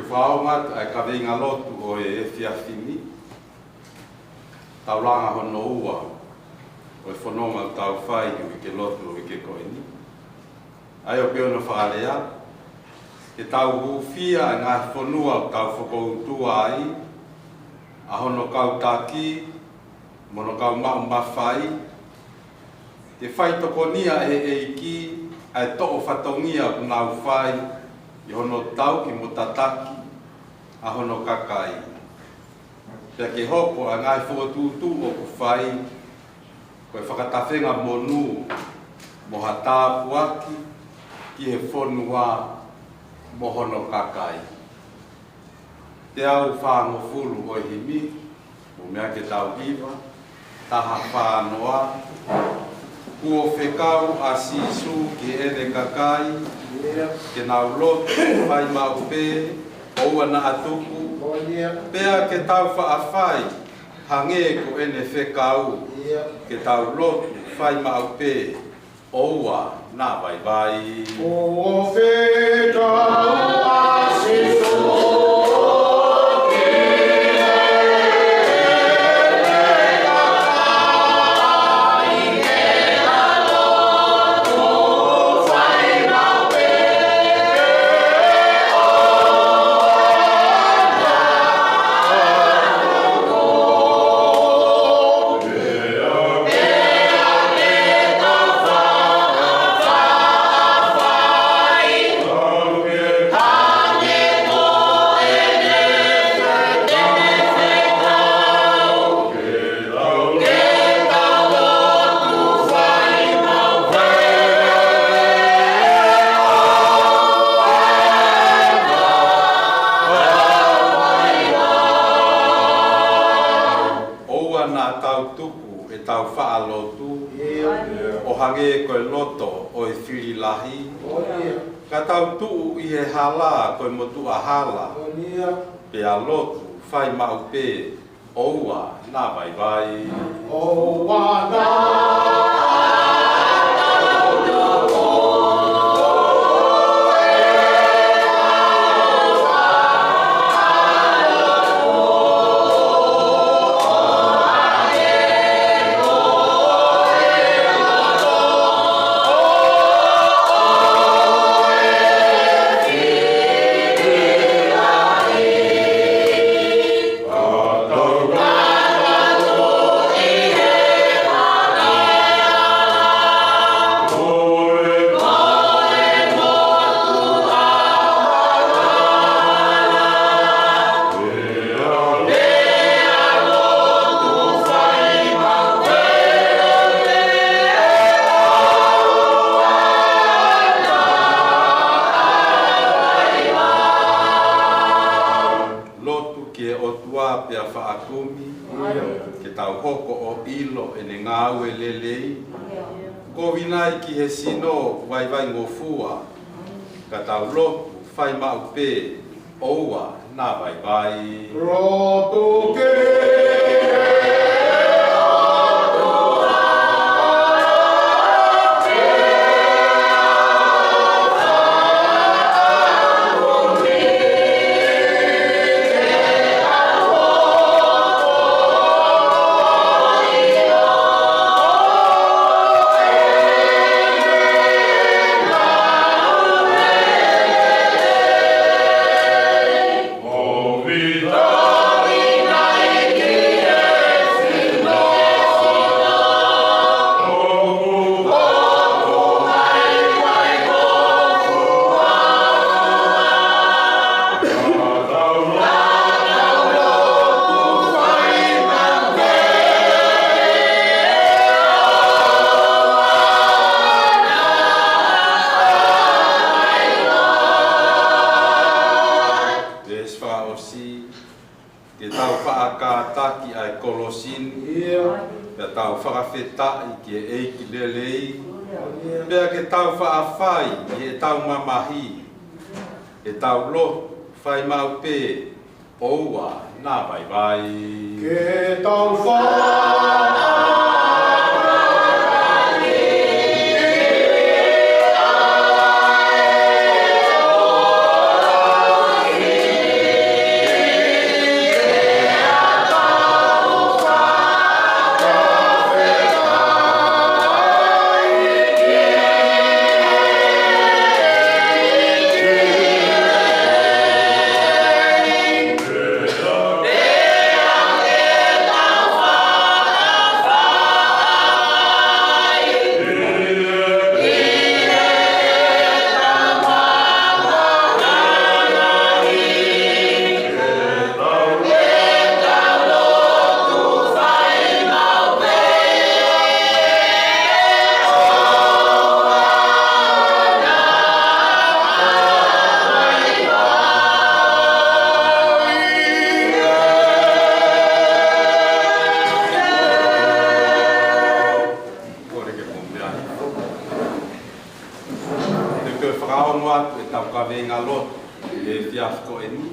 whaonga ai ka venga lotu o e fiafini. Tau langa hono ua o e whanonga tau whai i ke lotu o i ke koini. Ai o peo na whaalea, ke tau hufia ngā whanua o tau whakoutua ai, a hono kau tāki, mono kau mau mawhai, te whai tokonia e ki, ai to'o whatongia o nau whai, i hono tau ki mo tataki, a hono kakai. Pea ke hoko a ngai whakatūtū o ku whai, koe whakatawhenga monu, mo hatāpu aki, ki he whonua mo hono kakai. Te au whāngo fulu o himi, mo mea ke tau iwa, taha whānoa, kua whekau a sisu ki ere kakai, ke nau lotu, whai maupe, oua na atuku, pea ke tau whaafai, hange ko ene whekau, ke tau lotu, whai maupe, oua na vai vai. O whekau a sisu, hange koe loto o e whiri lahi. Ka tau tuu i he hala koe motu a hala. Pea lotu, whai maupe, oua, nā vai vai. Oua nā ki he sino vai vai ngofua, ka tau lotu, whai maupe, oua, nā vai vai. Roto ke! Whakawheta i ke eiki lelei, pea ke tau whaawhai i e tau mamahi, e tau lotu, whai maupe, oua, nā vai vai. Ke tau whaawhai whakaongo atu e tau kawenga loto e fiafko e ni.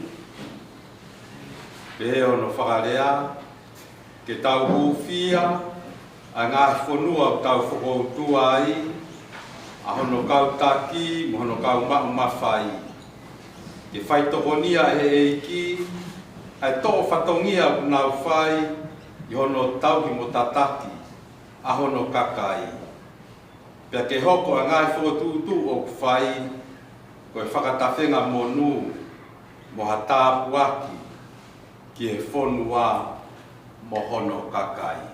Pe ono whakarea ke tau hufia a ngā whanua tau whakoutua ai a hono kau taki mo hono kau mau mawhai. Ke whaitokonia e eiki ai tō whatongia nau whai i hono tauhi mo tataki a hono kakai. Pea ke hoko a ngai whakotūtū o whai koe whakatawhenga monu mo ha tāpu aki ki he whonua mo hono kakai.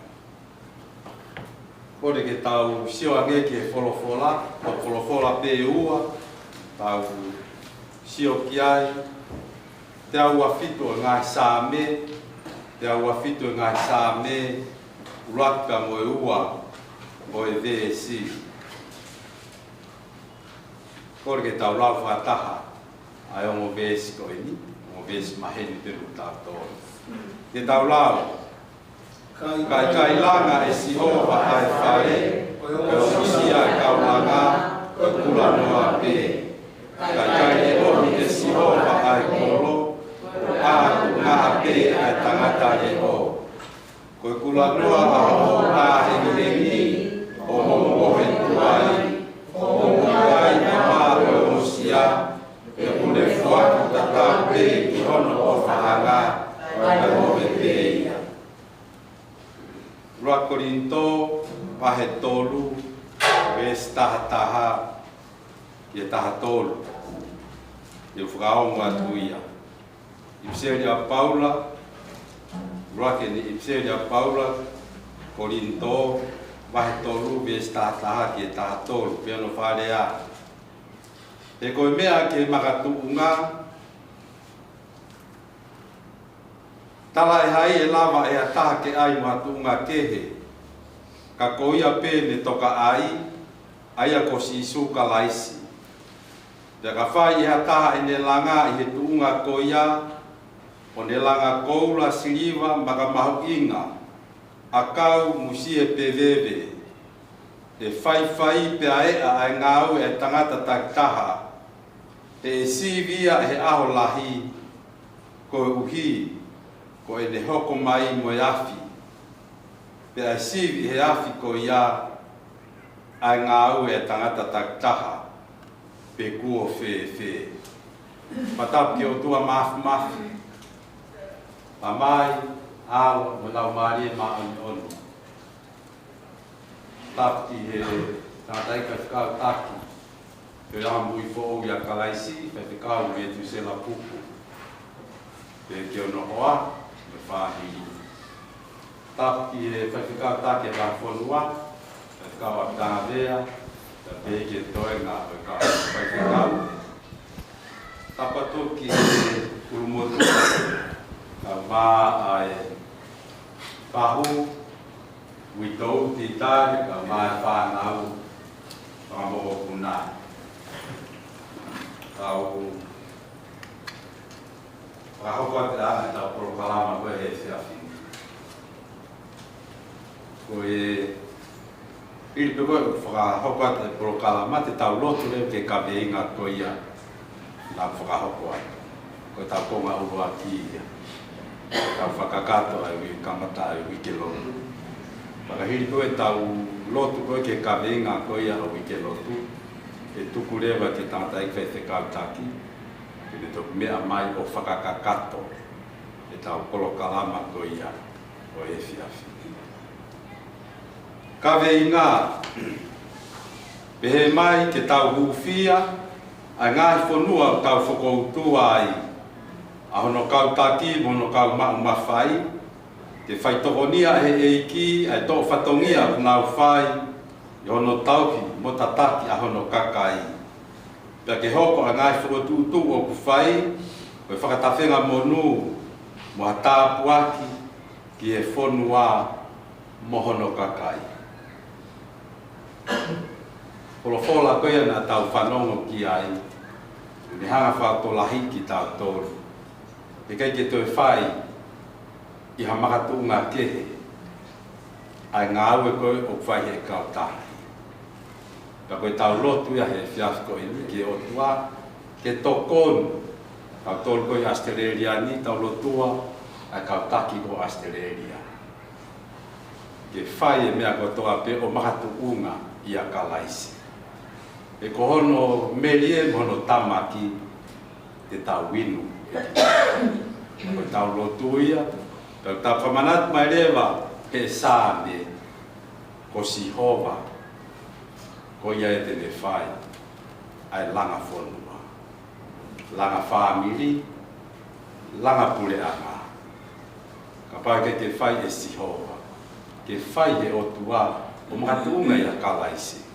Kore ke tau sio ange ki he wholofola, o wholofola pe ua, tau sio ki ai, te au awhito e ngai sāme, te au awhito e ngai sāme, uraka mo e ua o e VSC. Kore ke tau lau whataha, ai o mo VSC ko e ni, mo VSC maheni te rutato. Ke tau lau, kai langa e sihoa ai whare, e o misia e kaulanga, e kula noa pe. Kai e omi e sihoa ai kolo, a ngaha pe ai tangata e o. Koe kula noa a o a hengi, o mongo he tuai, o mongo kai e maa e o misia, e ule fuaku tatau pe ki hono o whahanga, ai o me pe ia. Rua Korinto, pahe tolu, ves taha taha, e taha tolu. E whakaongo atu ia. Ipseri a Paula, rua ke ni ipseri a Paula, Korinto, pahe tolu, ves taha taha, e taha tolu, piano wharea. E koe mea ke makatuunga, tala e hai e lava e ataha ke ai matunga kehe. Ka koia pe me toka ai, aia ko si isuka laisi. Te ka whai e ataha e ne langa i he tuunga koia, o ne langa koula siliva maka mahu inga, a kau musie pe veve. E whai pe aea ai ngau e tangata taktaha, e si via he aho lahi, ko uhi, ko e ne hoko mai mo e afi. Pe a sivi he afi ko ia ai ngā au e tangata taktaha pe kuo whee. Patap ki o tua mafi. A mai, alo, mo lau maari e maa onu. Tap ki he tātai ka whikau taki. Pe rāmbui fōu ia kalaisi, pe whikau e tu se la pupu. Pe ki o no hoa, whahi tapki e whaiwhikau take rā whonua, whaiwhikau a tāngawea, te pēke toe ngā whaiwhikau. Tapato ki e urumotu, ka mā ai whahu, witou titai, ka mā e whānau, whakamoho punai. Kau whakahoko te ana tau poro kalama koe he whiawhi. Koe ili pe koe whakahoko te poro kalama te tau lotu leo ke ka veinga koe ia nā whakahoko atu. Koe tau konga urua ki ia. Tau whakakato ai ui kamata ai ui ke lotu. Whakahiri koe tau lotu koe ke ka veinga koe ia ui ke lotu. E tuku rewa ke tangata ikwai te kautaki. Te tō mea mai o whakakakato e tau polo kalama ko ia o e whiawhi. Ka vei ngā, pehe mai ke tau huwhia, ai ngāi whanua o tau whakoutua ai, a hono kau taki, hono kau mau mawhai, ke whaitohonia e eiki, ai tō whatongia o nau whai, i hono tauhi mo tataki a hono kakai. Pea ke hoko a ngai whakotūtū o ku whai, koe whakatawhenga monu mo ha tāpu aki ki e whonua mohono kakai. Wholofola koe na tau whanongo ki ai, ni hanga whautolahi ki tau tōru. E kei ke toi whai i ha makatunga kehe, ai ngā aue koe o whai he kautahi. ka koe tau lotu ia he fiaf ko ini ki o tua ke tokon tau tol ko Australia ni tau lotua a ka taki ko Australia ke fai e mea ko toa pe o mahatu unga ia kalaisi e ko hono melie mono tamaki te tau winu ko tau lotu ia tau whamanat mai rewa pe sa me ko si hova ko ia e tene whai ai langa whonua langa whamiri langa pule anga ka pai ke te whai e si hova ke whai e o tua o makatunga ia kalaisi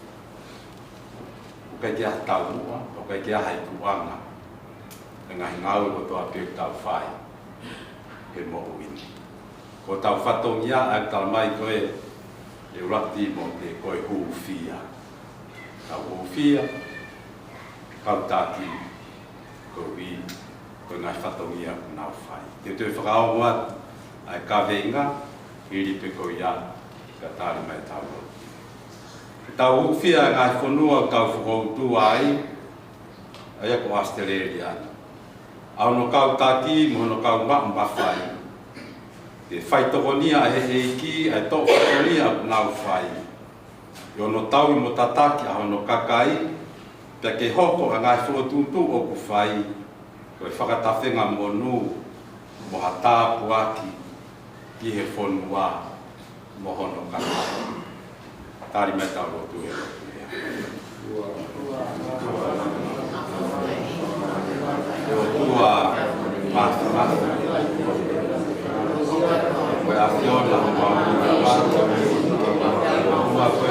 o kai ke atau mua o kai ke ahai kuanga e ngahi ngau o toa peo tau whai e mo uini ko tau whatongia ai tau mai koe e urati mo te koe huufia. Tau huufia, kau tāki koe ui, koe ngai whatongia nau whai. Te tue whakao moat ai ka venga, iri pe koe ia, ka tāri mai tau roti. Tau huufia ngai whanua kau whakoutu ai, ai ako Australia. Au no kau tāki, mo no kau mawhai. Te whai tokonia he heiki, ai tō whakonia nau whai. I ono tau i mo tataki a hono kakai, pia ke hoko a ngai whuatuntu o ku whai, koe whakatawhenga mo nu, mo hata puaki, ki he whonua, mo hono kakai. Tāri mai tau rotu he rotu hea. Rotua mathi. Koe a whiona ho maunga Uma koe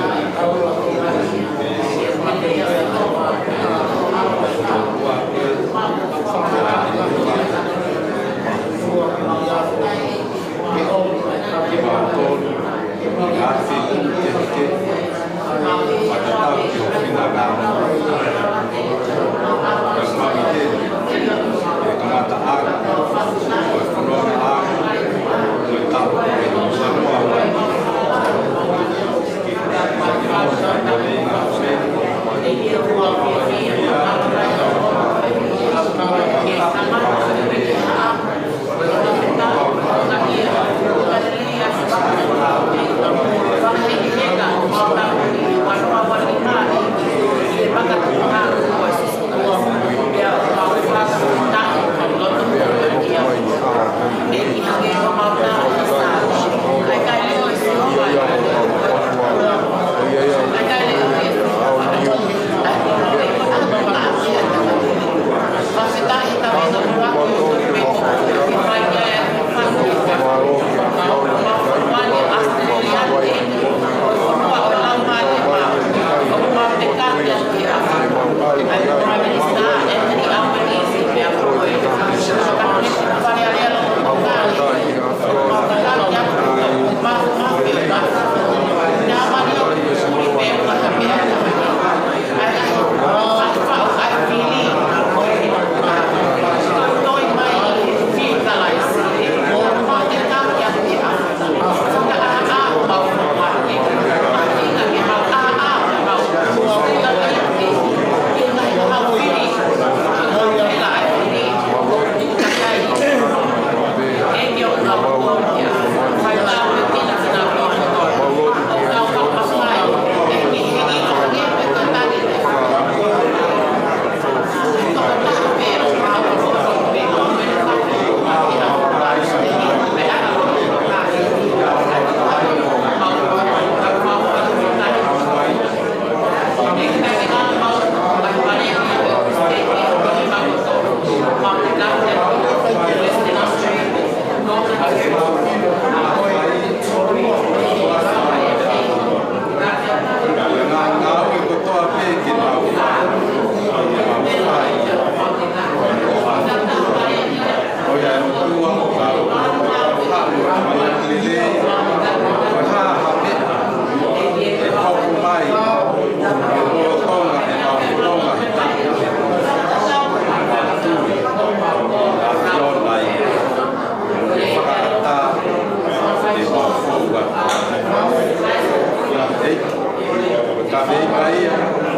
Bahia.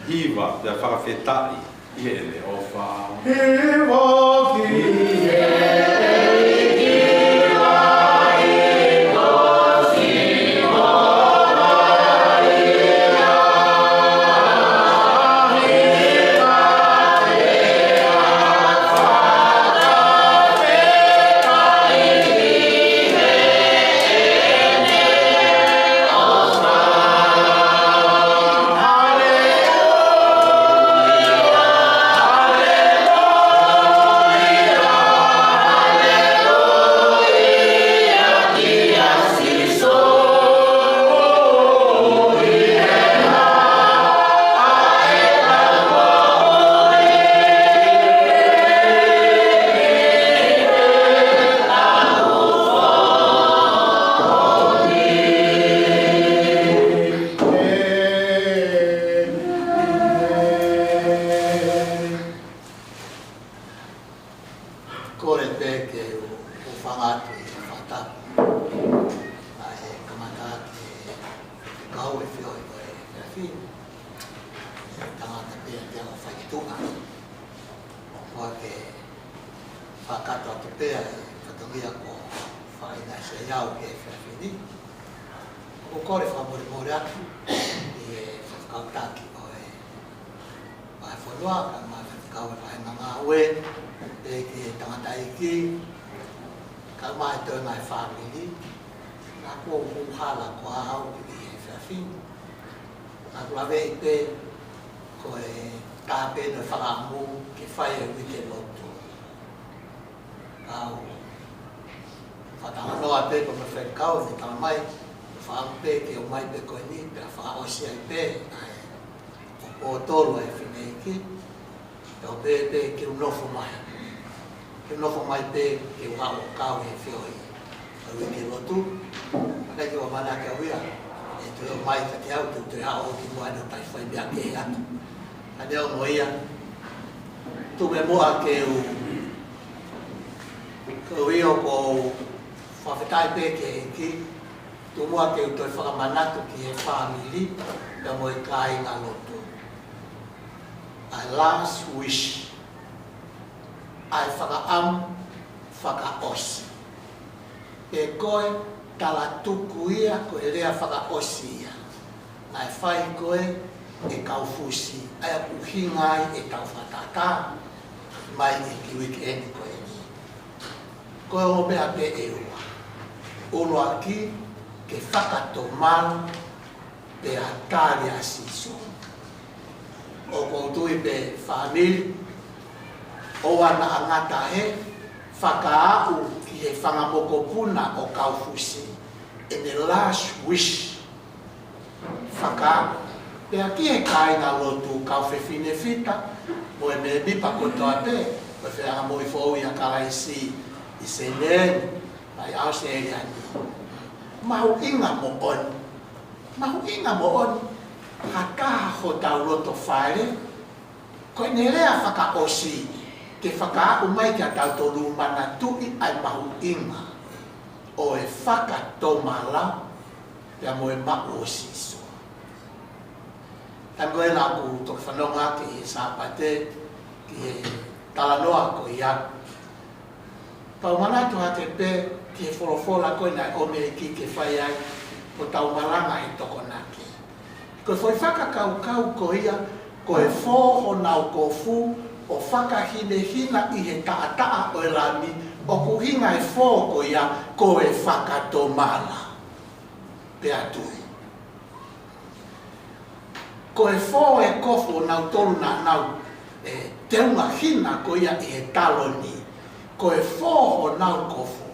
Hiva, da whakawhetai, i e le ofa. Hiva ki last wish ai whakaam whakaosi. E koe tala tuku ia ko e rea whakaosi ia. Ai whai koe e kaufusi ai a puhingai e tau whatata mai e ki weekend koe ni. Koe o mea pe e ua. Olo aki ke whakatomaru pe atari asiso. O ko poutu i pe family o ana angata he whakaau ki he whangamokopuna o kaufusi in the last wish whakaau pea ki he kāinga lotu kauwhewhine whita mo e me mipa kotoa pe mo e whea mo i fōu i a karaisi i se nēni ai au se eri ani mahu inga mo on mahu inga mo on hakaha ho tau roto whaere koe ne rea whakaosi ke whakaau mai kia tau tolu mana tui ai mahu inga o e whakatomala pia mo e mau o siso. Tango e la ku toki whanonga ki e sāpate ki e talanoa ko ia. Pau manatu ha te pē ki e wholofola koe nai ome ki ke whai ai o tau maranga e toko naki. Koe whai whakakau ko ia ko e whoho nau ko fu o whakahine hina i he taa o e rami o kuhinga e whoho ko ia ko e whakatomala. Pea tui. Ko e whoho e kofo nau tolu na nau teunga hina ko ia i he taloni. Ko e whoho nau kofo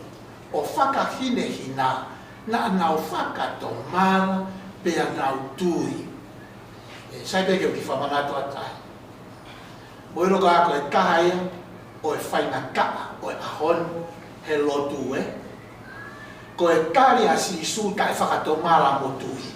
o whakahine hina na nau whakatomala pea nau tui. Sai peke o ki whamanato atai. Moiro ka ako e tahaia o e whaina kaa o e ahon he lotu e. Ko e tari a sisu ta e whakatomala mo tui.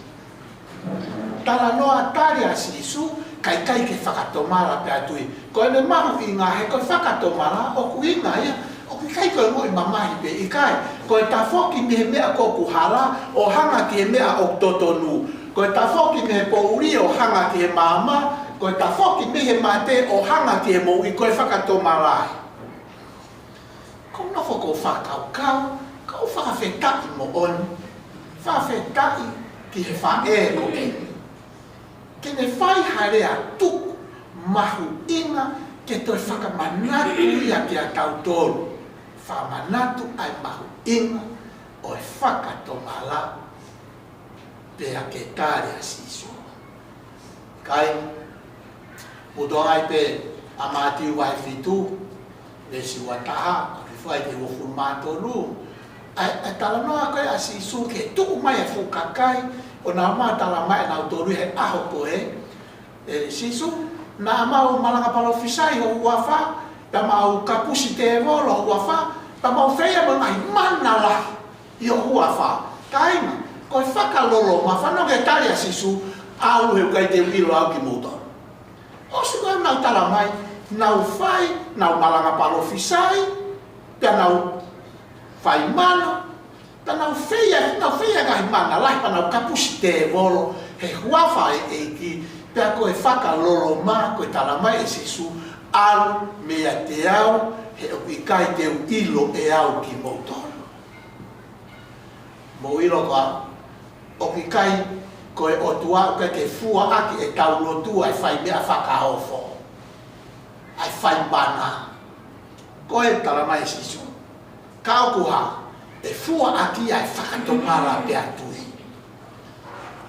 Tala noa tari a sisu kai ke whakatomala pe atui. Ko e ne mahu i ngā he ko whakatomala o ku i ngā ia. O ku kai ko e mo i mamahi pe i kai. Ko e ta whoki me he mea ko kuhara o hanga ki he mea o totonu. Ko e ta whoki me he pouri o hanga ki he mama. Ko e ta whoki me he mate o hanga ki he mo i ko e whakatomala. Ko nofo ko whakaukau. Kau whakawhetai mo on, whakawhetai ki he whae ko eni. Kene whai harea tuku mahu inga ke toi whakamanatu ia ki a tautoru. Whamanatu ai mahu inga o e whakatomala pea ke tāre a siso. Kai, mudo ai pe amati wai fitu, le siwa taha, rifai te wofu mātolu, ai tala noa koe a sisu ke tuku mai e fukakai o nā maa tala mai nau toru he aho koe sisu nā mau malanga palofisai ho uafa ta mau kapusi te evolo uafa ta mau feia mo ngai mana la i o uafa kainga koe whakalolo ma whanau ke tari a sisu au heu kai te wilo au ki motor o si koe nau tala mai nau whai nau malanga palofisai ta nau fai mana, tanau feia kai mana, lai panau kapusi te volo, he huafa e ki, pea koe whakalolo mā, koe tala mai e sisu, alu mea te au, he opi kai te ilo e au ki moutoro. Mo ilo koa, opi kai koe otua uka ke fua aki e tau lotua e whai mea whakaofo, ai whai mana, koe tala mai e sisu. Kau kuha, e fua aki ai whakatomara pe atui.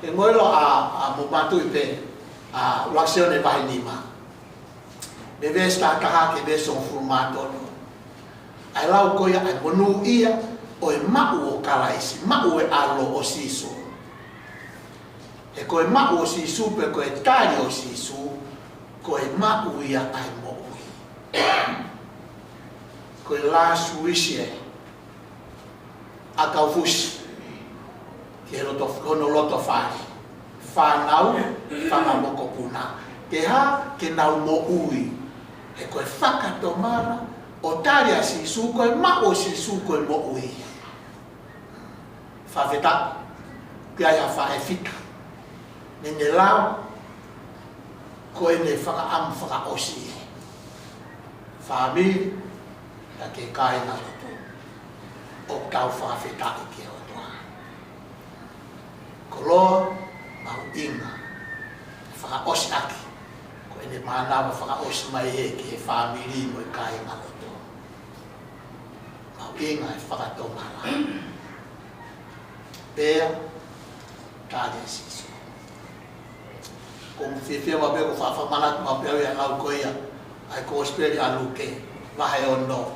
E ngoero a mumatui pe, a waksione vai nima. Me vesta kaha ke beso furmatono. Ai lau koia ai monu ia, o e mau o kalaisi, mau e alo o sisu. E koe mau o sisu pe koe tari o sisu, koe mau ia ai moui. Koe last wish e, a kaufusi ke kono loto whare whanau whangamoko puna ke ha ke nau mo ui e koe whakatomara o tari a sisu koe mao sisu koe mo ui whawheta ke ai a whae whita ne lau koe ne whakaamu whakaosi whamiri ta ke kai na loto o tau whawhetai ki o toa. Ko loa, mau inga, whakaosi aki. Ko ene mānawa whakaosi mai e ki he whamiri mo i kai ngaloto. Mau inga e whakatomala. Pea, tāre sisu. como fifia ma be ko fa mana ma be ya lau ko ia ai ko esperi alu ke va he ono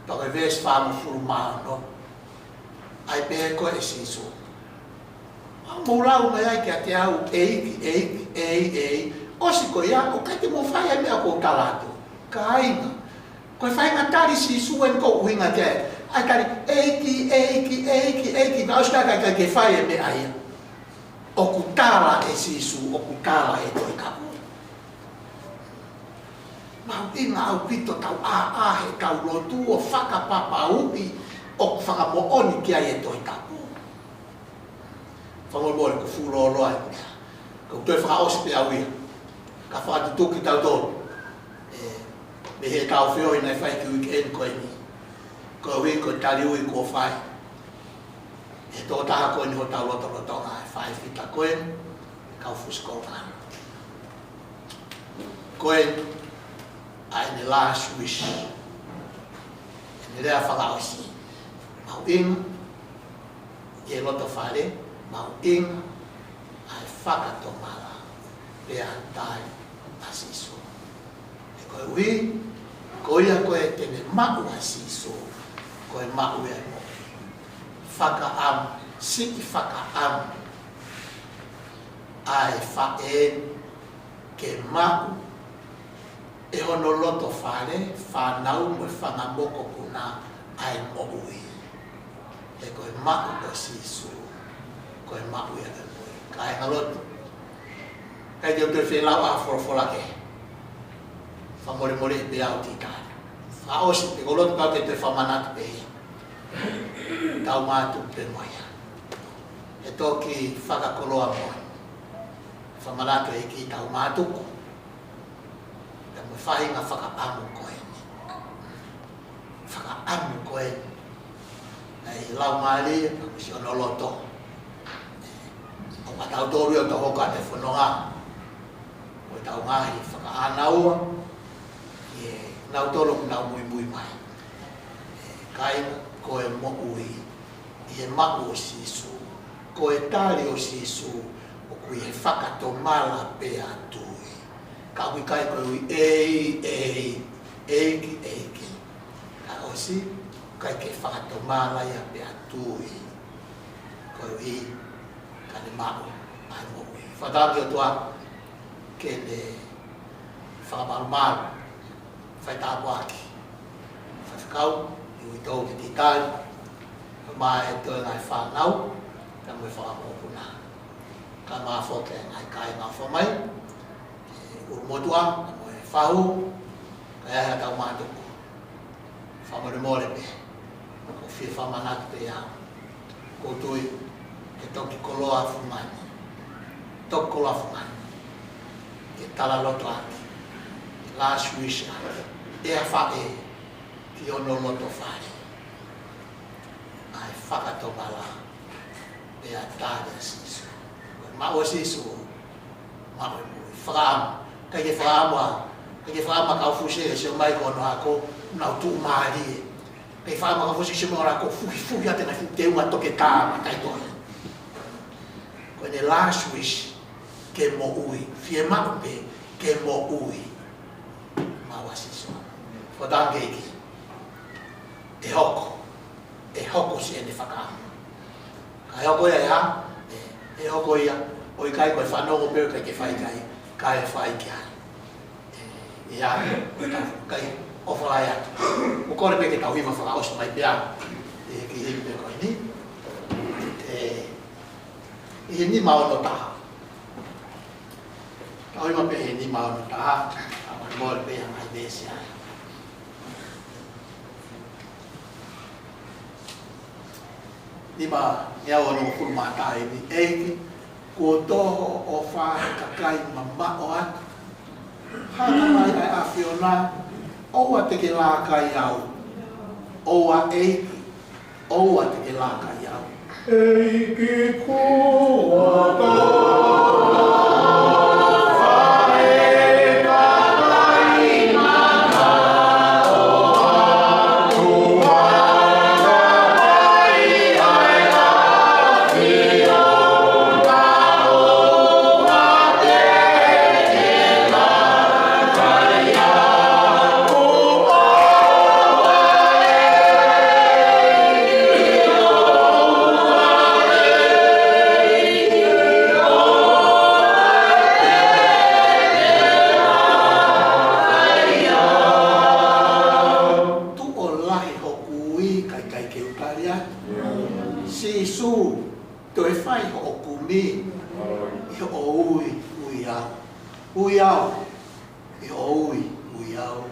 to ke ves fa mo furma no ai be ko esiso mo lau mai ai ke te au ei o si ko ia o ka te mo fa ia me ko talato kaina ko fa nga tari si su en ko winga ke ai kari eiki na os ka ke fa ia me ai okutala esisu okutala e toi kapu mau inga au pito tau a he kau lotu o whaka papa upi o whaka mo oni kia e toi kapu whamoi mōre ko fūro loa e kunia ko toi whaka ospe au ia ka whakatutuki tau tōru me he kau whioi nei whai ki weekend koe ni ko hui ko tali ui ko whai e tō taha koe ni ho tau loto ngā e whai whita koe kau fusko ngāna koe ai ne last wish e ne rea whakaosi mau inga i e loto whare mau inga ai whakatomala pea tai asiso e koe ui koe ia koe tene mau asiso koe mau ia mo whakaam, siki whakaam ai whaen ke mau e hono loto whare whanau mo whangamoko kuna ai mo ui e koe mau o sisu koe mau ia ke mui kai ngalotu kai te utoe whelau a whorofora ke whamore more e pe au tikari whaosi te kolotu kau te te whamanatu pe ia tau mātu pe moia. E tōki whakakoloa moa. Whamanatu e ki tau mātuku. Te mui whahinga whakaamu koe ni. Whakaamu koe ni. Nei lau maari, si ono loto. O patau tōru o tō hoka te whanonga. O tau ngahi whakaanaua. E nau tōru nau mui mui mai. Kainga. Koe mo ui, i e mau o sisu, koe tali o sisu, o kui he whakatomala pe atui. Ka ui kai koe ui eiki. Ka osi, kai ke whakatomala ia pe atui. Koe ui, ka ne mau, ai mo ui. Whataki o tua, ke ne whakamarumaru, whaitapuaki. Whakau, i tau ki titai, mai e toi ngai whanau, ka mui whakamopuna. Ka maa whoke ngai kai ngā whamai, urumotua, ka mui whahu, ka eha tau mātuku. Whamare more pe, ko whia whamanatu pe iau. Ko tui, e toki koloa whumani. Toki koloa whumani. E tala loto aki. Last wish aki. Ea whae. Ki ono loto whare. Ai whakatomala e a tāre sisu. Mao sisu, mao mui. Whakaama. Kai ke whakaama kau fuse e seo mai kono ako nau tuu maari e. Kai whakaama kau fuse seo mai ako fuhi ate na te unga toke tāma kai toi. Koe ne last wish ke mo ui. Fie mao pe ke mo ui. Mao sisu. Whatange iki. E hoko si e ne whakaamu. Ka hoko ia ia, e hoko ia, o i kai koe whanongo peo kai ke whai kai e whai ki ai. Ia, o i kai o whalai atu. O kore pe ke tau hiwa whakaosi mai pia, e ki hiwi pe koe ni. E ni maono taha. Tau hiwa pe he ni maono taha, a wani mōre pe a mai besi ai. Nima ngea ono kuru mātai ni eiki, ko toho o whae kakai mamma o atu. Hana mai ai a whiona, oua te ke lākai au. Oua eiki, oua te ke lākai au. Eiki kua toa. e whai o kumi, i o ui au. Ui au, i o ui au.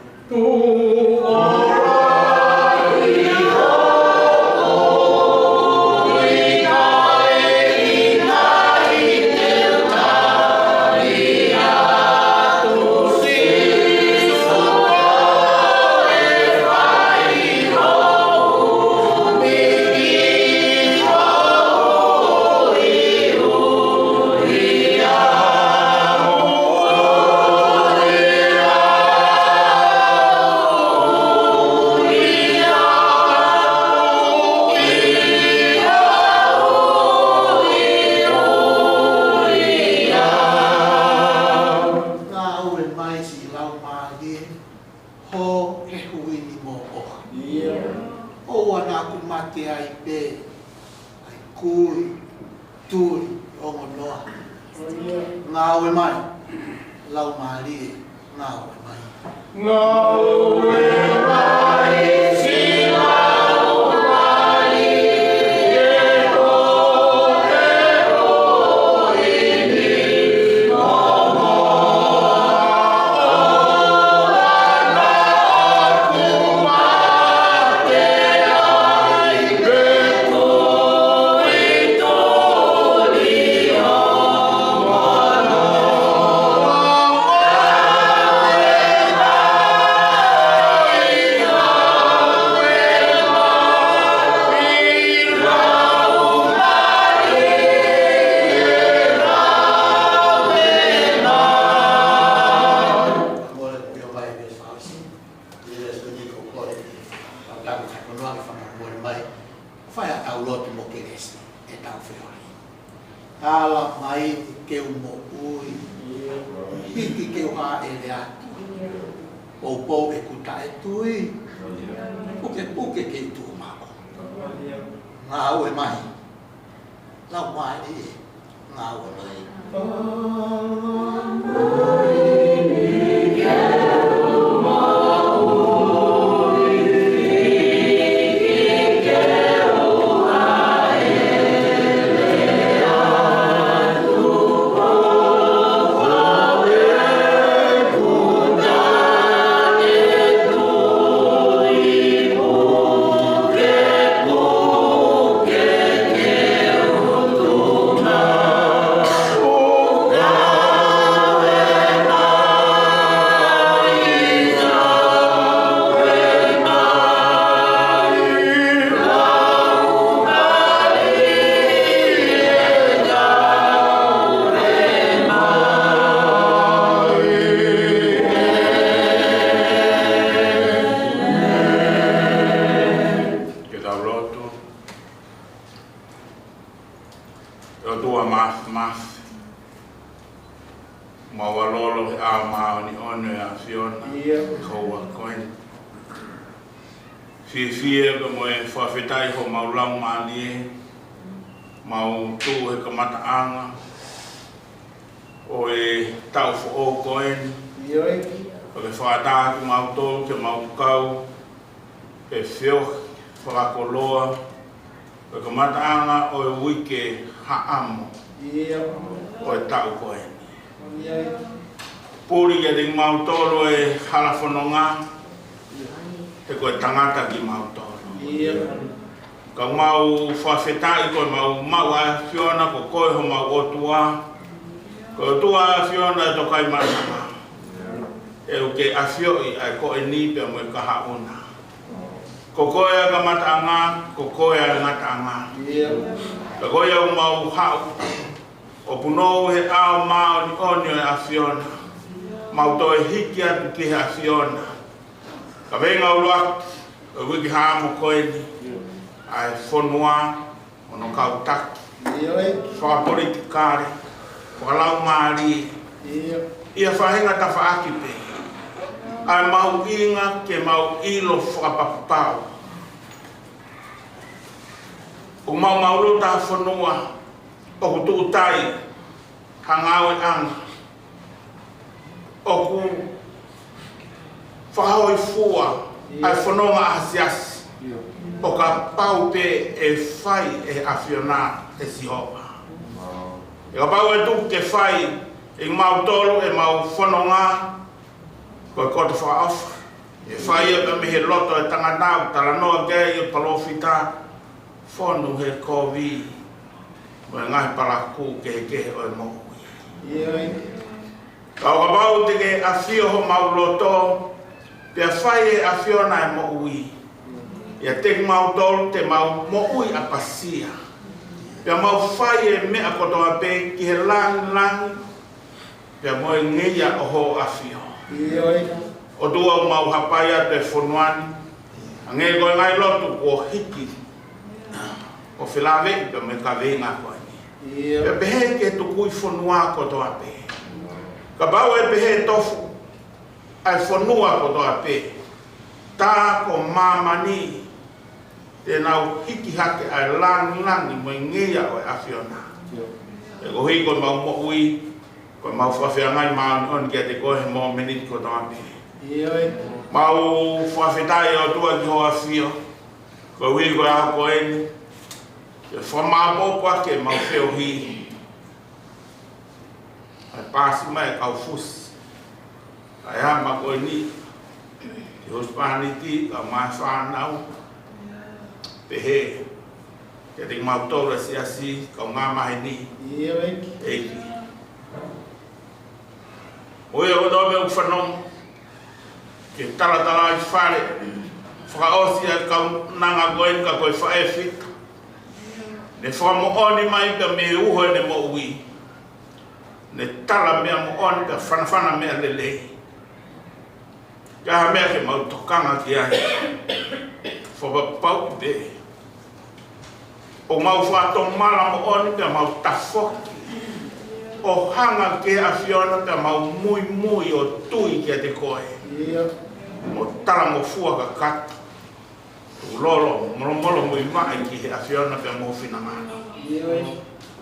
Puri ya ding mautoro e halafononga te koe tangata ki mautoro. Ka mau whawhetai koe mau a whiona ko koe ho mau otua. Ko otua whiona e tokai marama. E uke a whioi ai koe nipe mo e kahauna. Ko koe a ka mataanga, ko koe a ngataanga. Ka koe au mau hau. O punou he ao mao ni onio e a whiona. Mau e hiki atu ki a whiona. Ka venga uluak, o wiki haamu koe ni. Ai whonua, ono kautaki. Whakaporiti kare, whakalau maari. Ia whahinga ta whaaki pe. Ai mau inga ke mau ilo whakapapapau. O mau mauro ta whanua, o kutu utai, hangawe anga. O ku whahoi fua, ai whanonga ahasiasi. O ka pau pe e whai e awhiona e sihoa. E ka pau e tu ke whai i mau tolu e mau whanonga koe kote whaafa. E whai e ka mihe loto e tanganau tala noa kei e palofita whonu he kovi mo e ngahi paraku ke o e mau. Ka o ka pau te ke awhio ho mau loto pia whai e awhio na e mo ui. Ia te mau tolu te mau mo ui a pasia. Pia mau whai e mea kotoa pe ki he lang pia mo e ngeia o ho awhio. O tua o mau hapaya te whonuani. A nge koe ngai lotu o hiki. O whilawe pia me ka venga koe ni. Pia pehe ke tukui whonua kotoa pe. Ka bau e pehe tofu. Ai whonua kotoa pe. Tā ko mamani. Te nau hiki hake ai langi mo ngeia o e awhiona. E ko hii koe mau mo ui. Koe mau whawhiangai maa on kia te koe mo menit kotoa pe. Mau whawhetai o tua ki hoa whio. Koe hui koe aho koe ni. Ke whamāpōpua ke mau whio hi. Ai pāsi mai kau fusi. Ai hama koe ni. Ki hospaniti ka mai whanau. Pehe. Ke te mau tōra si kau ngā mahi ni. Eiki. Oe o tō me uwhanong. Ke tala ai whare. Whakaosi a kau nanga koe ka koe whae whita. Ne whamo mai ka me uho ne mo ui. Ne tala mea mo oni ka whanawhana mea lelei. Ka mea ke mau tokanga ki ai. Whapapau pe. O mau whato mala mo oni ka mau tafoki. O hanga ke a whiona ka mau mui o tui kia te koe. Mo tala mo fua ka kata. Lolo, molo mo mai ki he a whiona ka mo whina mana.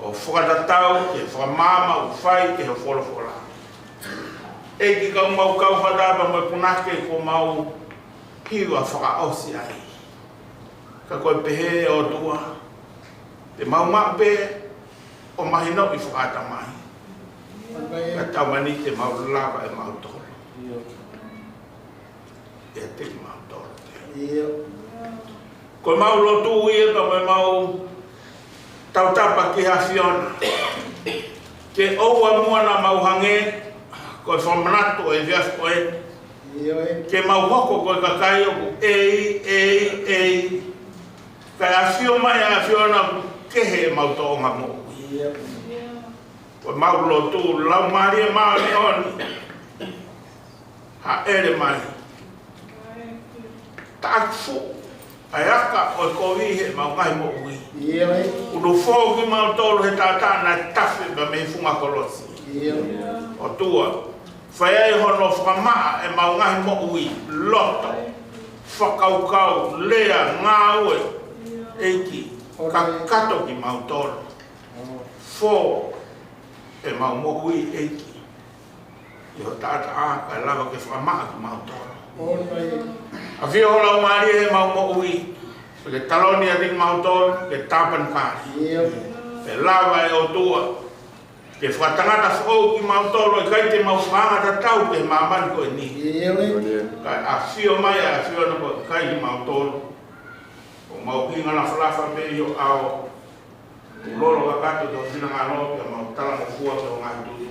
O whakatatau, ke whakamama, o whai, ke he wholofola. E ki kau mau kau whadaba mo punake ko mau hiwa whakaosi ai. Ka koe pehe o tua. Te mau mape o mahino i whakata mai. Ka tau mani te mau lava e mau tolo. E te mau tolo. Koe mau lotu ia ka me mau tautapa ki ha whiona. Ke oua muana mau hange, koe whamanato e vias koe. Ke mau hoko koe kakai o ku ei. Kai a whio mai a whiona kehe mau toonga mo. Koe mau lotu lau maria maa ni oni. Ha ere mai. Takfu. Ai aka o kovi he mau ngai mo ui. Uno fogi mau tolu he tata na tafe ba me funga kolosi. O tua. Whai ai hono whamaa e mau ngai mo ui. Loto. Whakaukau. Lea. Ngāue. Eiki. Ka kato ki mau tolu. Fo. E mau mo ui eiki. Iho tata a kai lava ke whamaa ki mau tolu. A whio hola umari e mau mo ui. Ke taloni a ting mau tolu, ke tapan kāri. Ke lava e o tua. Ke whakatangata whou ki mau tolu, e kai te mau whangata tau ke mamani koe ni. Kai a whio mai a whio na koe kai ki mau tolu. O mau kinga na whalafa pe i o ao. Lolo ka kato to whina ngā no, ke mau tala mo fua ke o ngā tutu.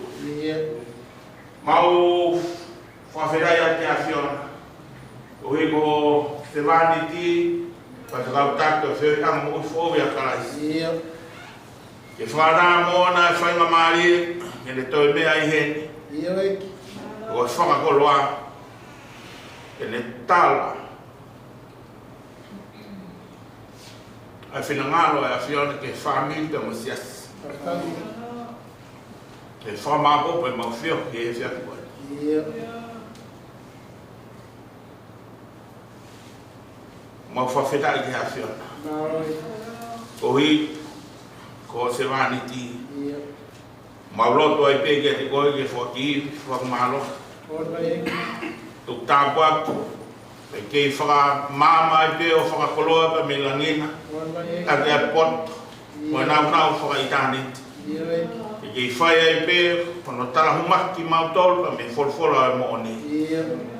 Mau whawhirai a te a whio na. O hiko te wani ti, pa te kau tako e whio mo ufo a karaisi. Ke whara mōna e whainga maari, ke le toi mea i heni. O e whakakoloa, ke le tala. Ai whina ngalo e a whiona ke whamita mo siasi. Ke whamakopo e mau whio ke e whiaki koe. Mau whawhetai ki ha whiona. Ko hi, ko se wani ti. Mau loto ai peke te koe ke whaki, whakamalo. Tuk tāpua, pe kei whaka māma ai pe o whakakoloa pa me langina. Ake a pot, mo nau whaka itanit. Ke Ke fai ai pe kono tala humaki mautol pa me folfola e mo ni.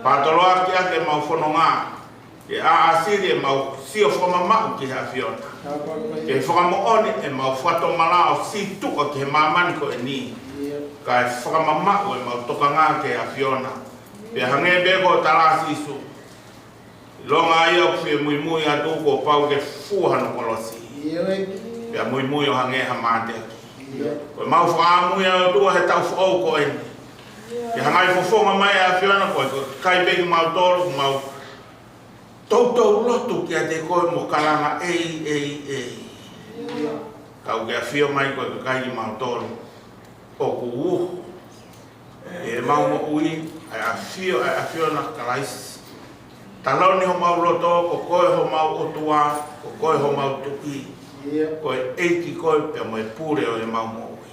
Pa tolo aki ake mau fononga. Ke a asiri e mau sio fomama ki hafiona. Ke whakamoni e mau whato malao si tuka ke mamani ko e ni. Ka e whakamama o e mau toka ngā ke hafiona. Pe hange beko tala sisu. Longa ia ku fie mui mui atu ko pau ke fuha no kolosi. Pe mui mui o hange hamate aki. Ko mau whaamu ia tua he tau whaau ko e ni. Ke hangai fofonga mai a hafiona ko e kai beki mau tolu mau Tau lotu ki a te koe mo kalanga ei. Kau ke a whio mai koe ka kai mau tolu. O ku uhu. E mau mo ui, a whio na kalaisi. Taloni ho mau loto, ko koe ho mau otua, ko koe ho mau tuki. Koe eiki koe pe mo e pure o e mau mo ui.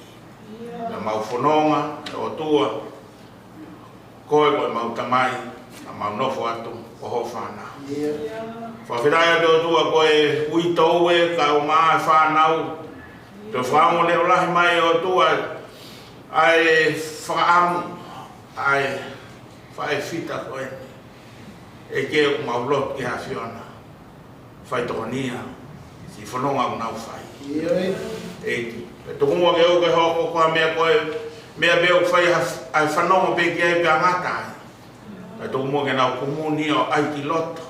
Na mau whanonga, e otua. Koe mau tamai, na mau nofo atu, o ho whana. Whawhirai o tua koe ui tau e ka o maa whanau. Te whaango leo lahi mai o tua ai whaamu, ai whae whita koe. E ke o maulot ki hawhiona. Whai tokonia, si whanonga o nau whai. Eiti. E tukunga ke o ke hoko koa mea koe, mea beo whai ai whanonga pe ki ai pia ngatai. E tukunga ke nau kumuni o ai ki loto.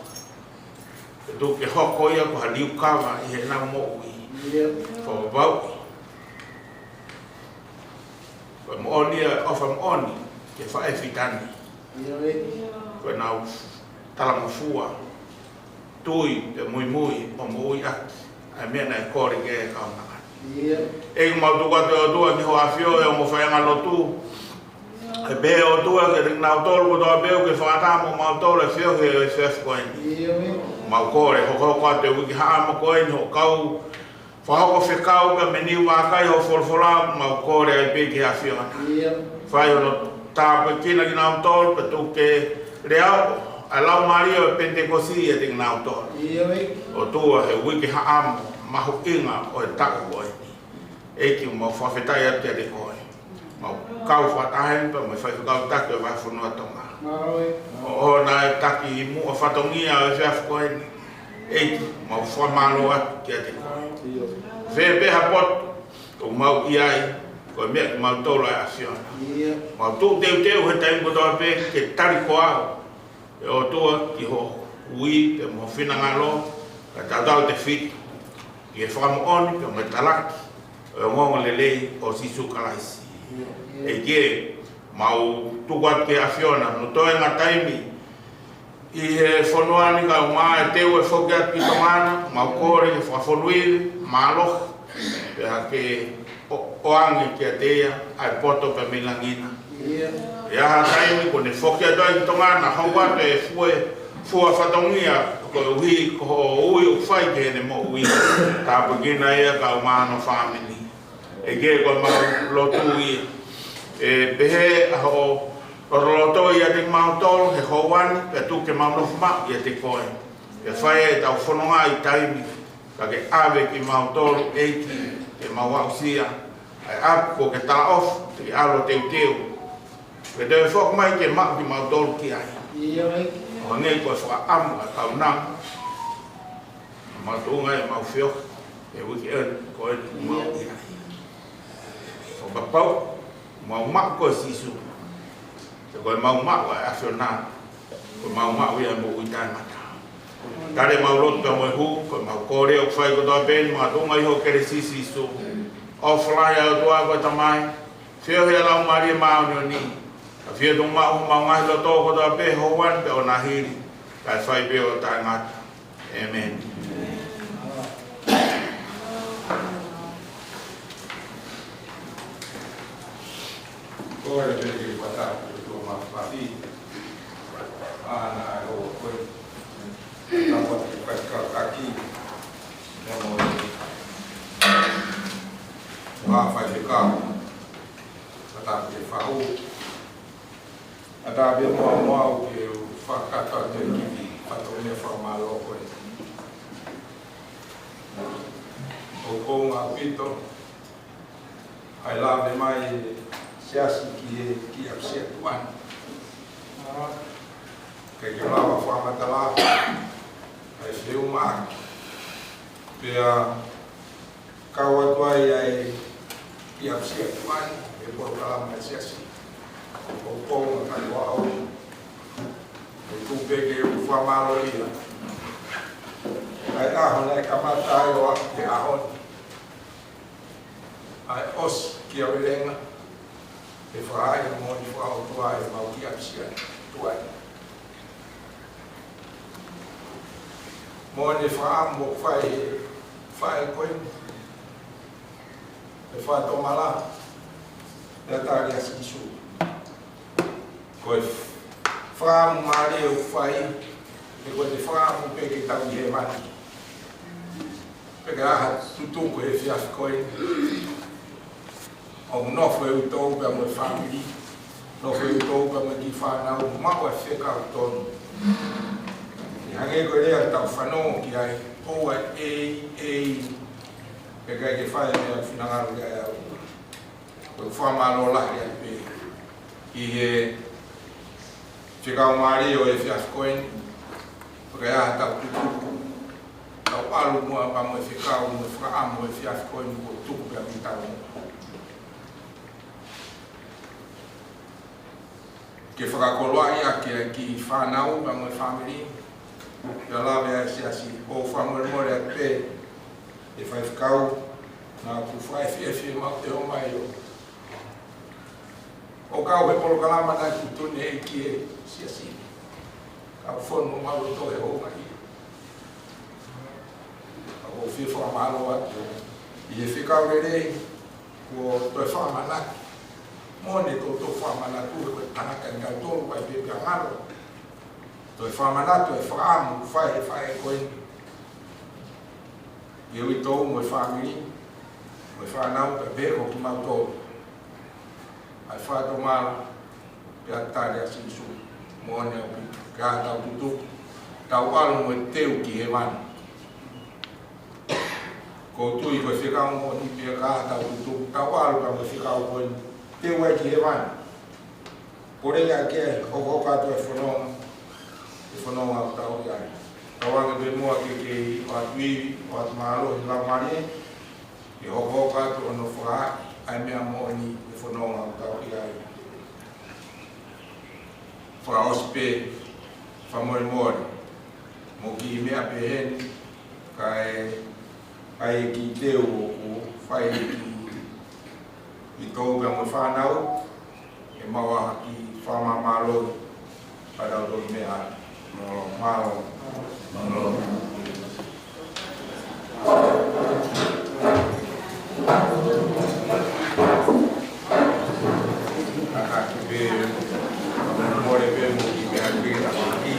Do ke hoko ia ko haliu kawa I he nau mo ui. Fo bau. Ko mo oni ofa mo oni ke fa fitani. Ko nau tala mo fua. Tui pe mui o mo ui aki. A mea na kore ke ka na. E mo do kwa do ki ho afio e mo fa nga lotu. E be o tua ke nau tolu do be ke fa ta mo mo tolu fio ke se ko mau kore ho ko te wiki ha mo ko ni ho kau fa ho fe kau ka meni wa kai ho folfola mau kore ai pe ki afiona fa yo no ta pe kina ki na tol pe tu ke real ala mario pentecosi e te na tol o tu he wiki ha ma ho inga o ta ko e ki mo fa fe ta ya te de ko mau kau fa ta hen pe mo fa kau ta ke va fu no tonga o na taki mu o fatongia o chef ko e mau formalo que te ve be hapot o mau iai ko me mau to la action mau tu te o tai mo do pe que tari ko e o to ki ho ui te mo fina ngalo ka ta dau te fit que fam on que me talak o mo lele o sisu kalais e que mau tuat ke afiona no to en taimi I he fonoani ka uma te o fogat ki tomana mau kore fo fonuil malo pe ke o angi ke atea ai poto pe milangina ya ha taimi ko ne fokia do ki tomana hawa te fo fatongia ko ui ko ui o fai ke ne mo ui ta pagina ia ka uma no family e ke ko mau lotui e pehe ho Orloto ia te mautol he hoan pe tu ke mau no ma ia te koe. E fai ta fononga I taimi ka ke ave ki mautol e ki mau ausia. Ai ap ko ke ta off te alo te teu. Pe te fok mai ke ma ki mautol ki ai. Ia ai. O nei ko fa am ka na. Ma tu ngai mau fio. E wi ke ko mau ia. O ba pau mau ma ko sisu. Ko mau ma wa afiona ko mau ma wi mo uita mata tare mau lot mo hu ko mau kore o fai ko do ben ma do mai ho kere sisi so offline do agua tamai fio he la mari ma no ni fio do ma ngai lo to ko do be ho wan pe ona hiri ka fai be o ta ngata amen ko e be wata Mati, anak aku pun dapat dipaskan kaki, namun apa juga, tetapi fau, ada dia mau dia fakat terjadi, patutnya formal lokal. Hukum apa itu? ai la me mai siasi ki apsia tuan ke ke la fa matala ai feu ma pe kawa tuai ai ki apsia tuan e por kala mai siasi o pong ka wa au e tu pe ke u fa malo ia ai ahona e kamata ai o ke ahon ai os ki awelenga e whaai mo ni whao tua e mau ki apsia tua mo ni whaa mo whai koe e whaa tomala e atari asisu koe whaa mo maare o whai e koe te whaa mo peke tau i he mani peke aha tutungo e whiafi koe o nofo e utou pe mo family nofo e utou pe mo ki whanau mao e wheka o tonu i hange koe rea tau whanau ki ai oa e pe kai ke whae mea whinangaru rea au koe whamalo lahi ai pe i he whekau maari o e whiafi koen pe kai aha tau tutuku tau alu mua pa mo e whekau mo e whaamu e whiafi koen ko tuku pe a mitau mua ke whakakoloa ia ki whanau pa mo e family ke ala mea siasi o whamore more a pe e whai whakau na ku whai whiawhi mau te o mai o kau he polo kalama na ki tune e ki e siasi kau whono mau to e o mai o whiwha malo atu i he whikau rere ko toi whamanaki mone to whamana tu e tanaka ngau tolu pai pepe angaro to e whamana tu e whaamu whae koe i ui tau mo e whamiri mo e whanau pe peko ki mau tolu ai whato mara pe atare a sisu mone o pi ka tau tutu tau alu mo e teu ki he mani ko tui koe whikau mo ni pe ka tau tutu tau alu ka mo whikau koe te wai ki he wani. Kore ia ke o kato e whanonga o tau iai. Tawanga pe mua ke o atui, o atu mahalo i lau marie, i hoko kato o no whaa, ai mea mo ni e whanonga o tau iai. Wha ospe, whamori mori, mo ki mea pe heni, kai ki teo o whai ki i tau pe mo whanau, e maua ki whamamalo, parau do mea, no mao, no. Aki pe, more pe mo ki mea kira maki,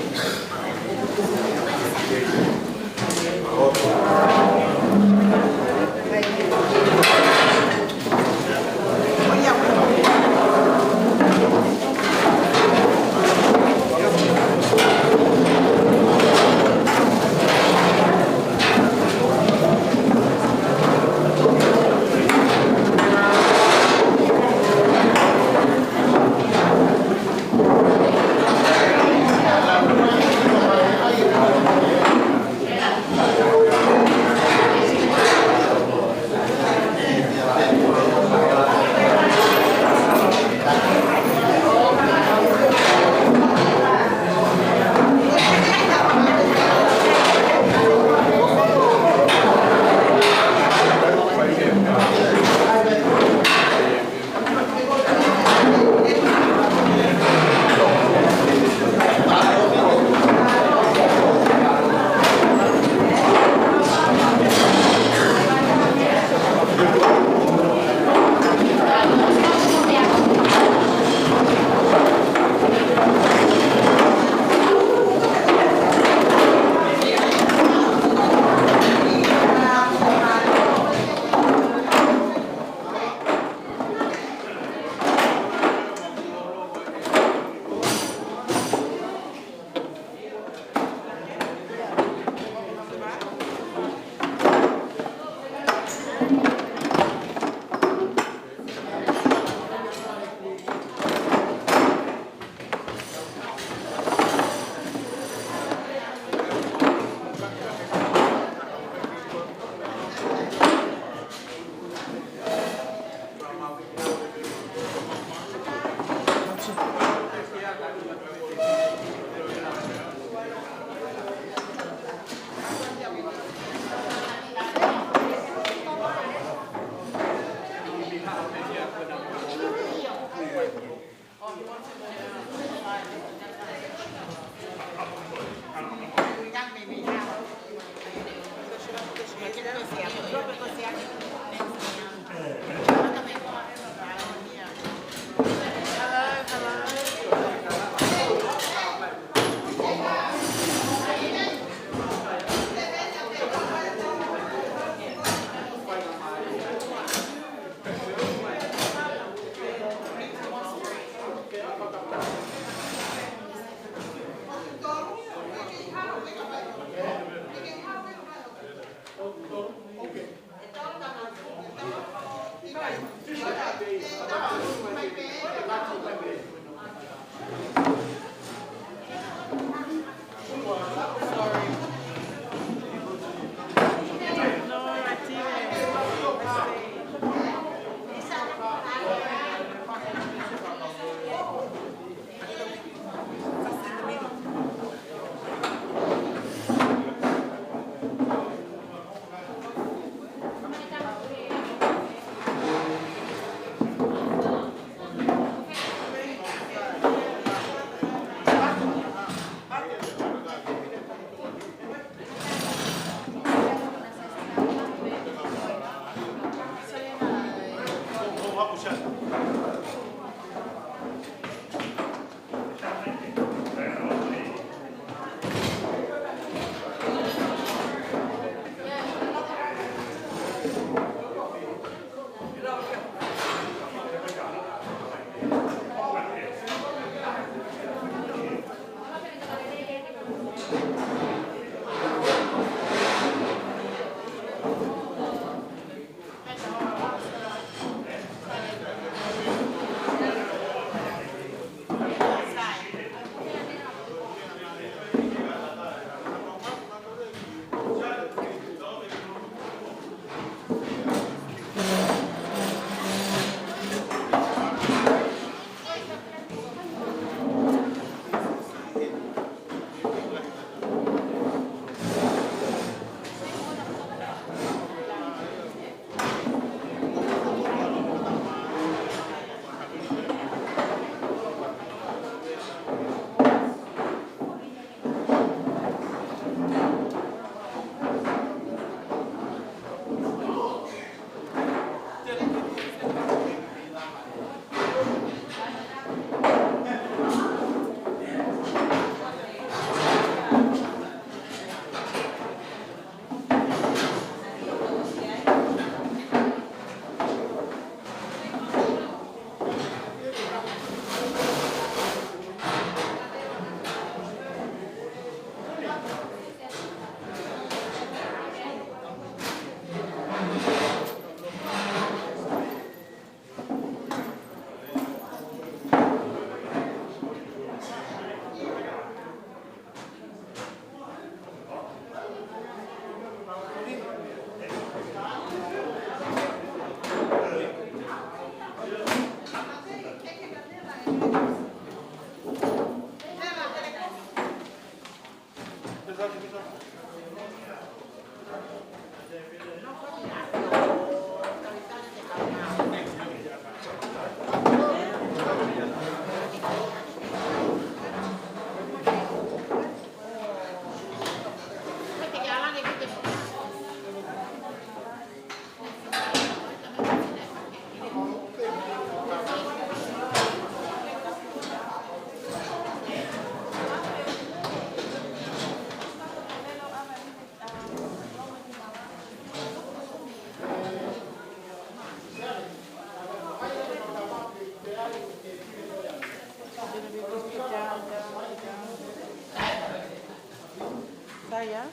Saya?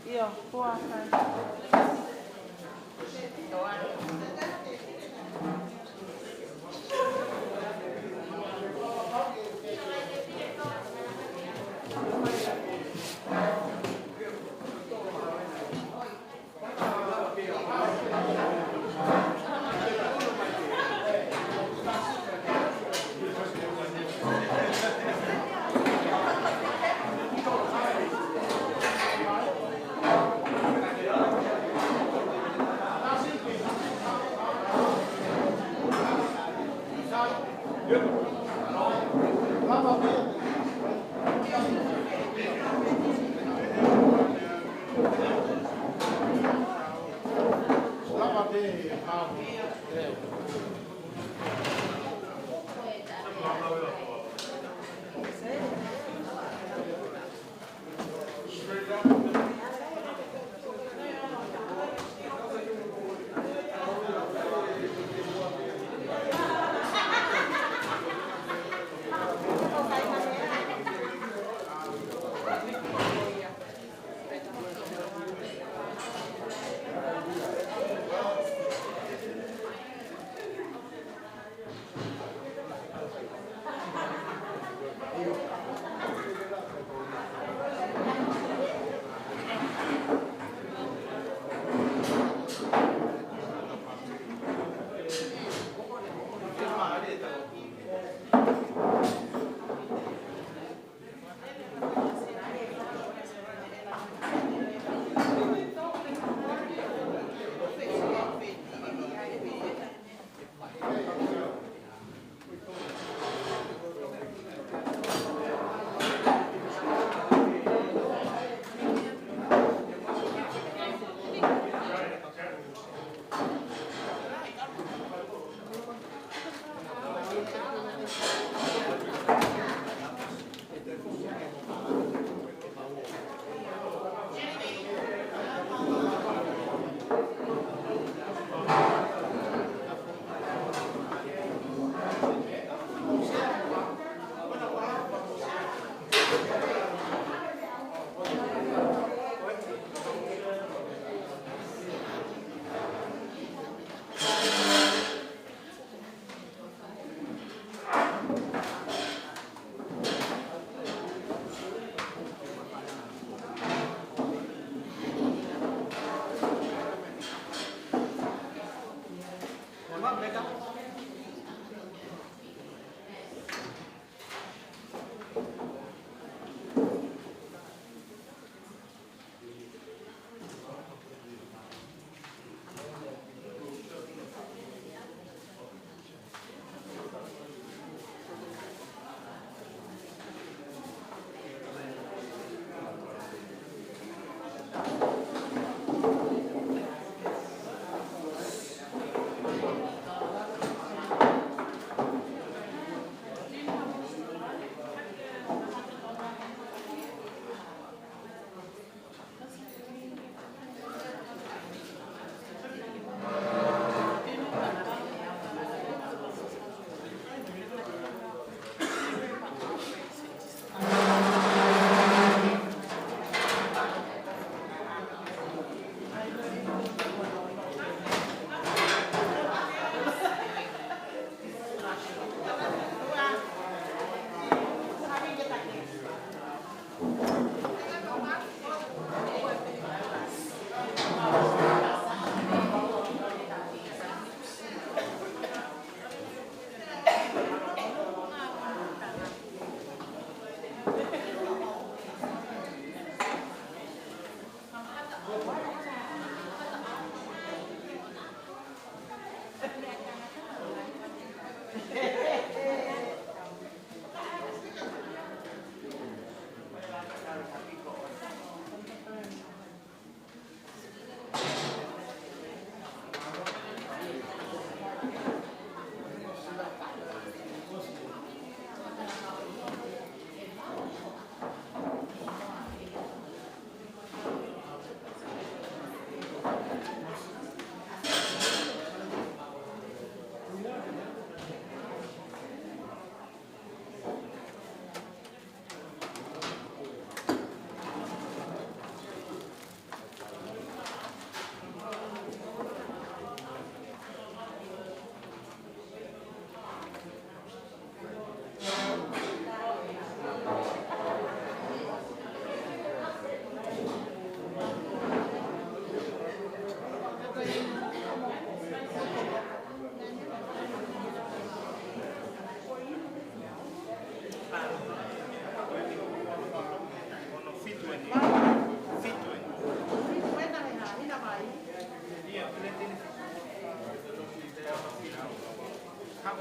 Iya, puasa.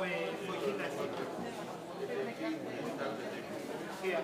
foi kina siku. Kia.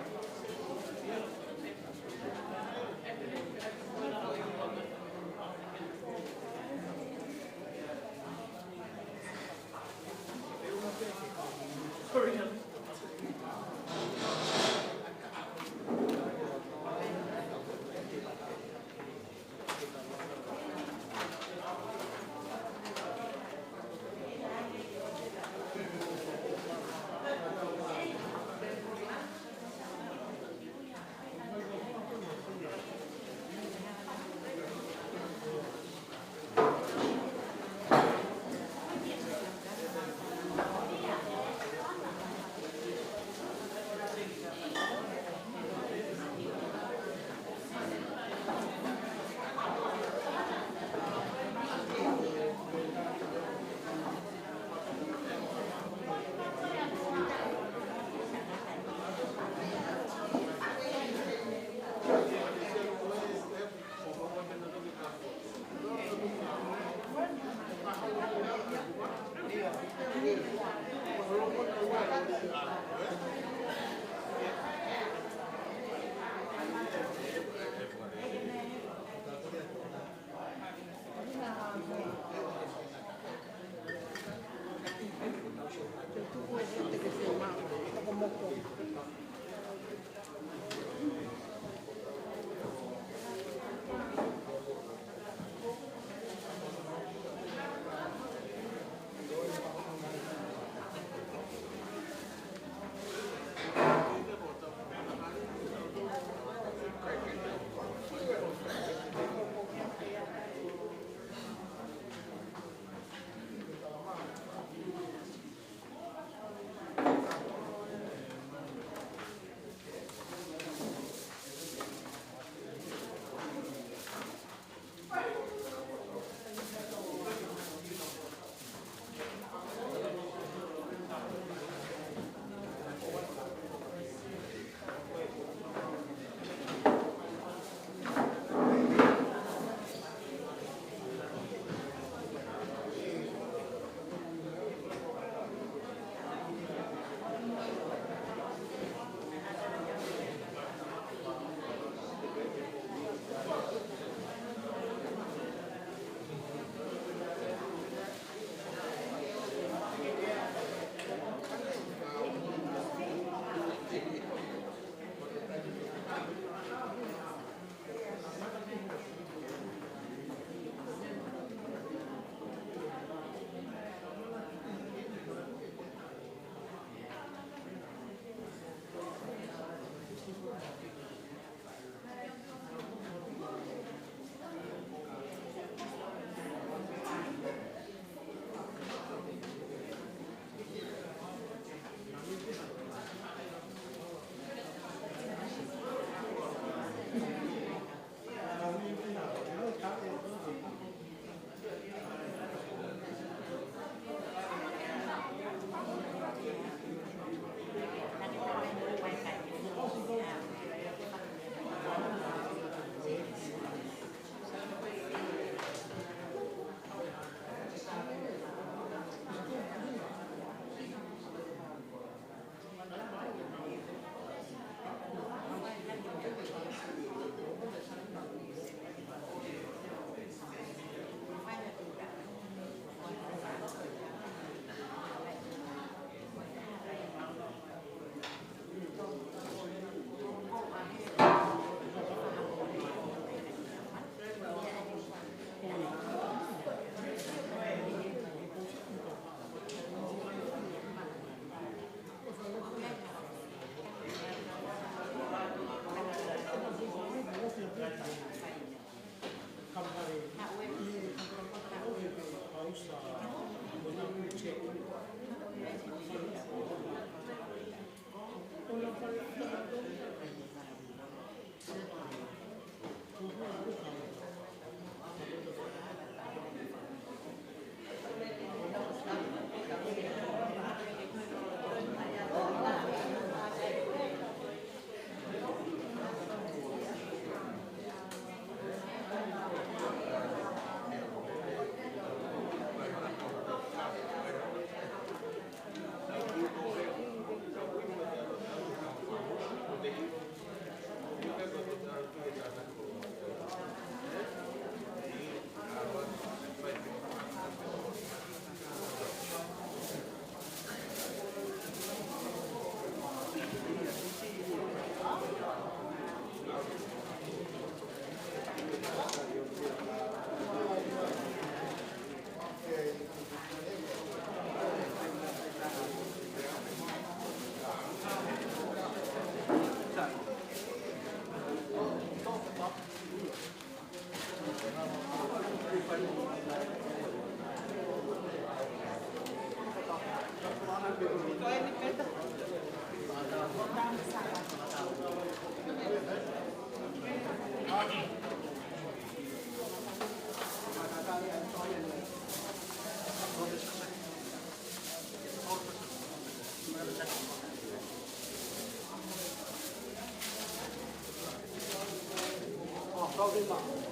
Thank you.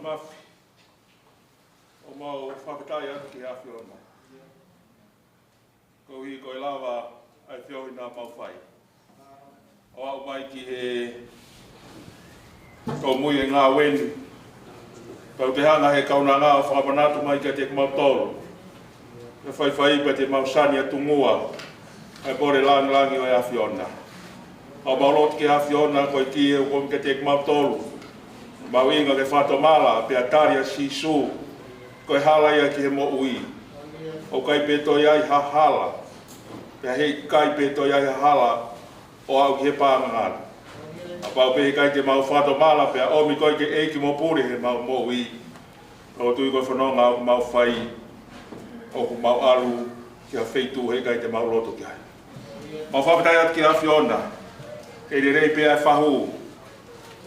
mafi o mau whakatai atu ki hawhiona. Ko hi koe lawa ai whiohi nā mau whai. O au mai ki he ko mui e ngā wenu. Kau te hanga he kauna ngā whakamanatu mai ka te mau tolo. E whai pa te mau sani atu ngua. Ai bore langi o e hawhiona. O maulot ki hawhiona koe ki e ukom ka te mau tolo. Mau inga ke whatomala pe ataria sisu. Koe hala ia ki he mo ui. O kai peto iai hahala. Pe hei kai peto iai hahala o au ki he pāngangana. A pau pe kai te mau whatomala pe a omi koe ke eiki mo puri he mau mo ui. O tui koe whanonga o mau whai. O ku mau aru ki a wheitu he kai te mau loto ki hai. Mau whawhetai atu ki a whiona. Kei re rei pe ai whahu.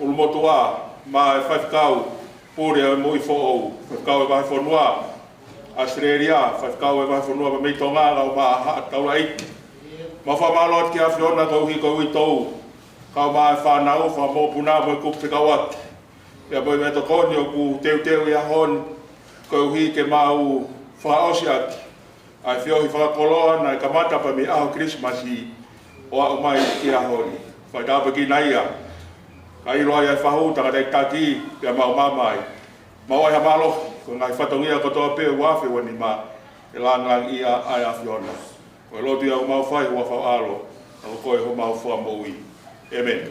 Ulu motu a. Ma e whaiwhikau pūre au mui who'ou, whaiwhikau e wahi whanua Australia, whaiwhikau e wahi whanua pa mei tonganga o maa taura eiki. Ma whamaloat ki a whiona kau hi kau i tau, Kau mai whanau, wha mō puna mo kup te kawaki. Ia moi me to koni o ku teu ia hon, ko uhi ke mau whaosi ati. Ai whiohi whakakoloa na kamata pa mi aho Christmasi o au mai ki a honi. Whai tāpa ki na ia. Ka iroa ia whahu, taka te taki, pia mau mamai. Mau ai hamalo, ko ngai whatongia kotoa peo wafe wani ma, e langang ia ai a whiona. Ko e lotu ia mau whai hua whau alo, na koe ho mau whua moui. Amen.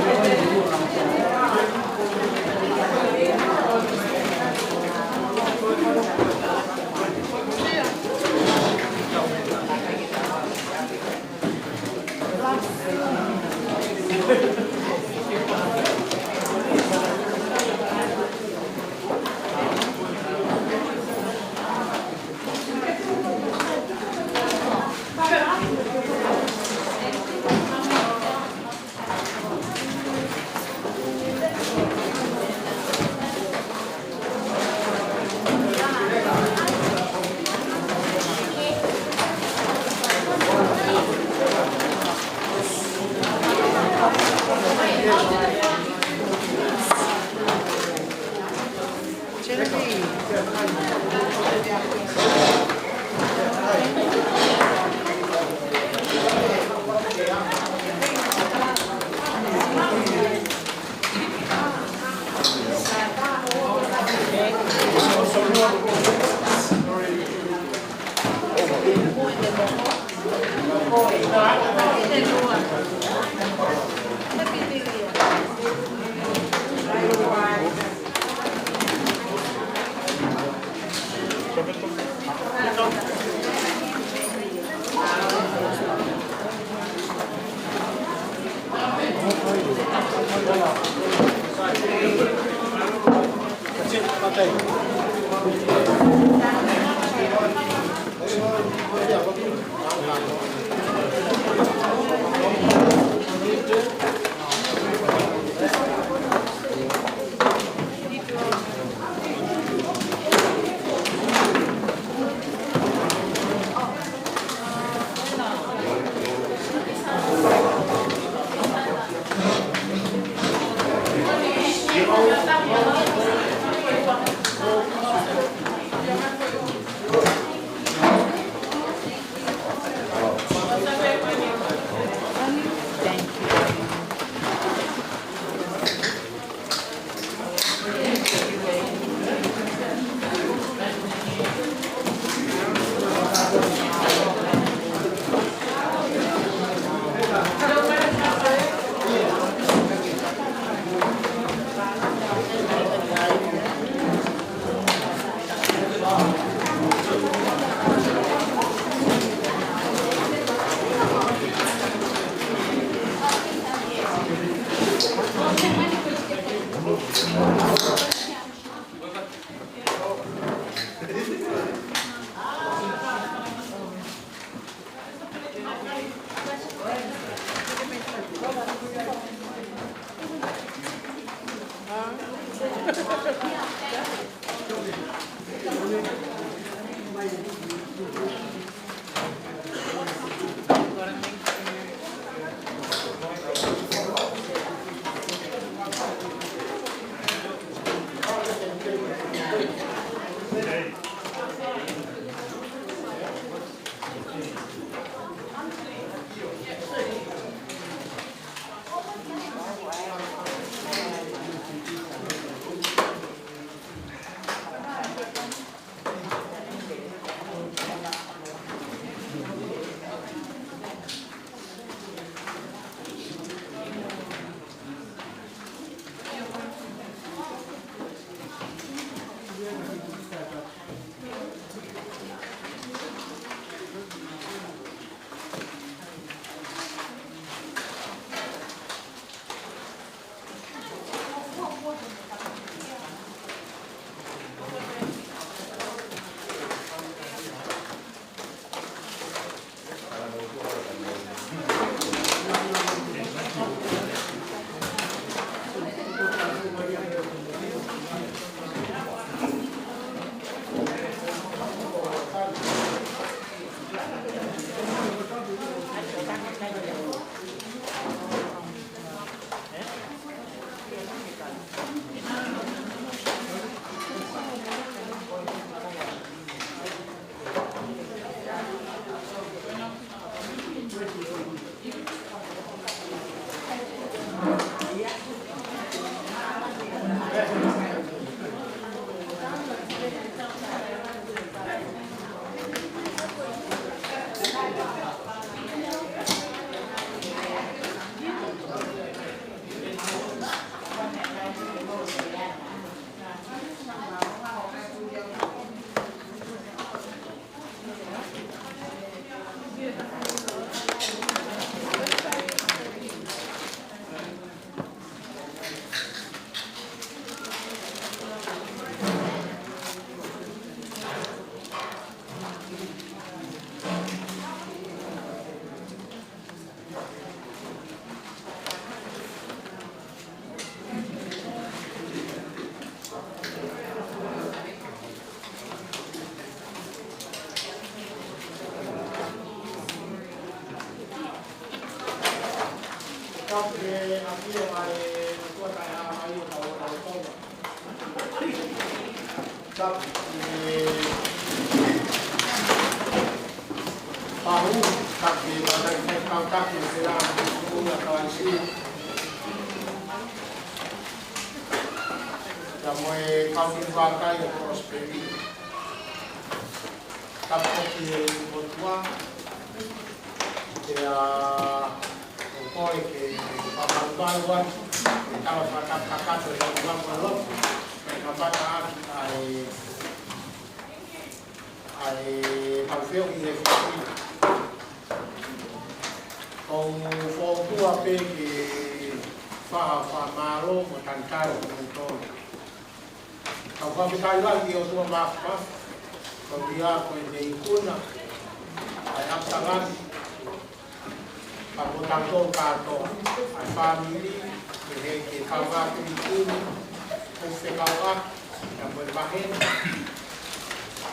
Thank you. Poi che fa estaba sacando el lugar por el otro, pero capaz hay calfeo y de frío. Con tu ape que fa malo, o tan caro como todo. Capaz que está igual que otro más, con día pues de icuna, hay apsagan, para botar todo carto, hay familia. Que calvar com tudo, com se calvar, depois varrendo.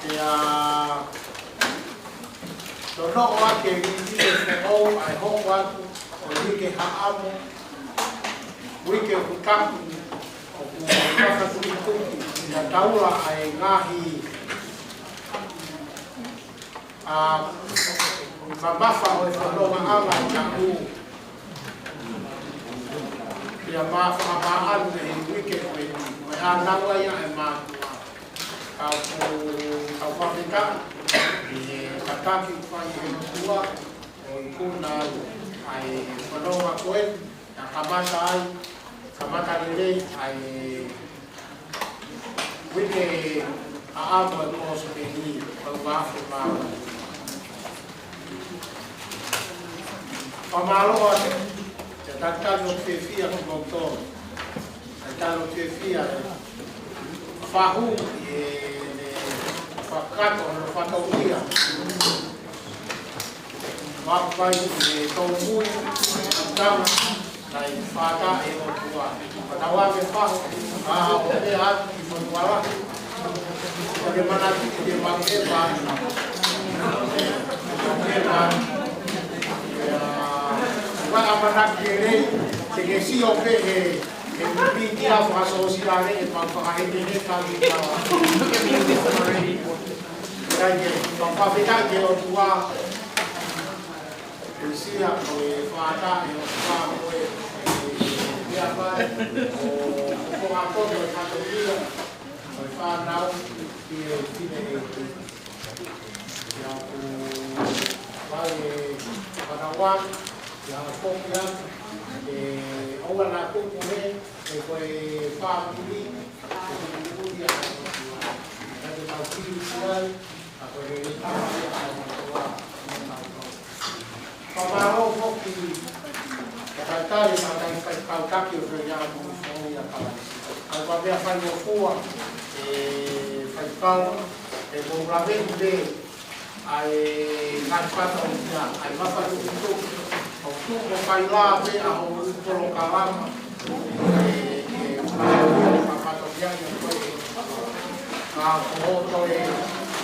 E a do não há que viver com ou a roupa, o que haamo, o que o campo, o casa tudo, a taula a engahi, a mabafa o falou a água na ya ma ni wike me ana wa ya ma ka fabrika ni kataki kufanya kwa kuna ai konoa kwen na kamata ile ai wike aapo ko sopeni kwa Afrika pamalo Tantano fefia com motor, tantano fefia fahu e facato no fatoria, mapai e tomui, então na fata e o tua, patawa me fahu, o a e foi lá, porque manati de mangueba, para manak kere que si o pe que pintia faso si la le para gente kali ka que para ficar que o tua sia o fata e o tua o dia para o acordo de familia o fa now que tiene ya vai para ya copia ahora la copia fue family que de particular a poder para o foco tratar de calcar que eu já não ia falar agora vai fazer o fua faz pau com gravete ai nas patas ai vai fazer o tu vai lá ver a colocar lá a patogênia a foto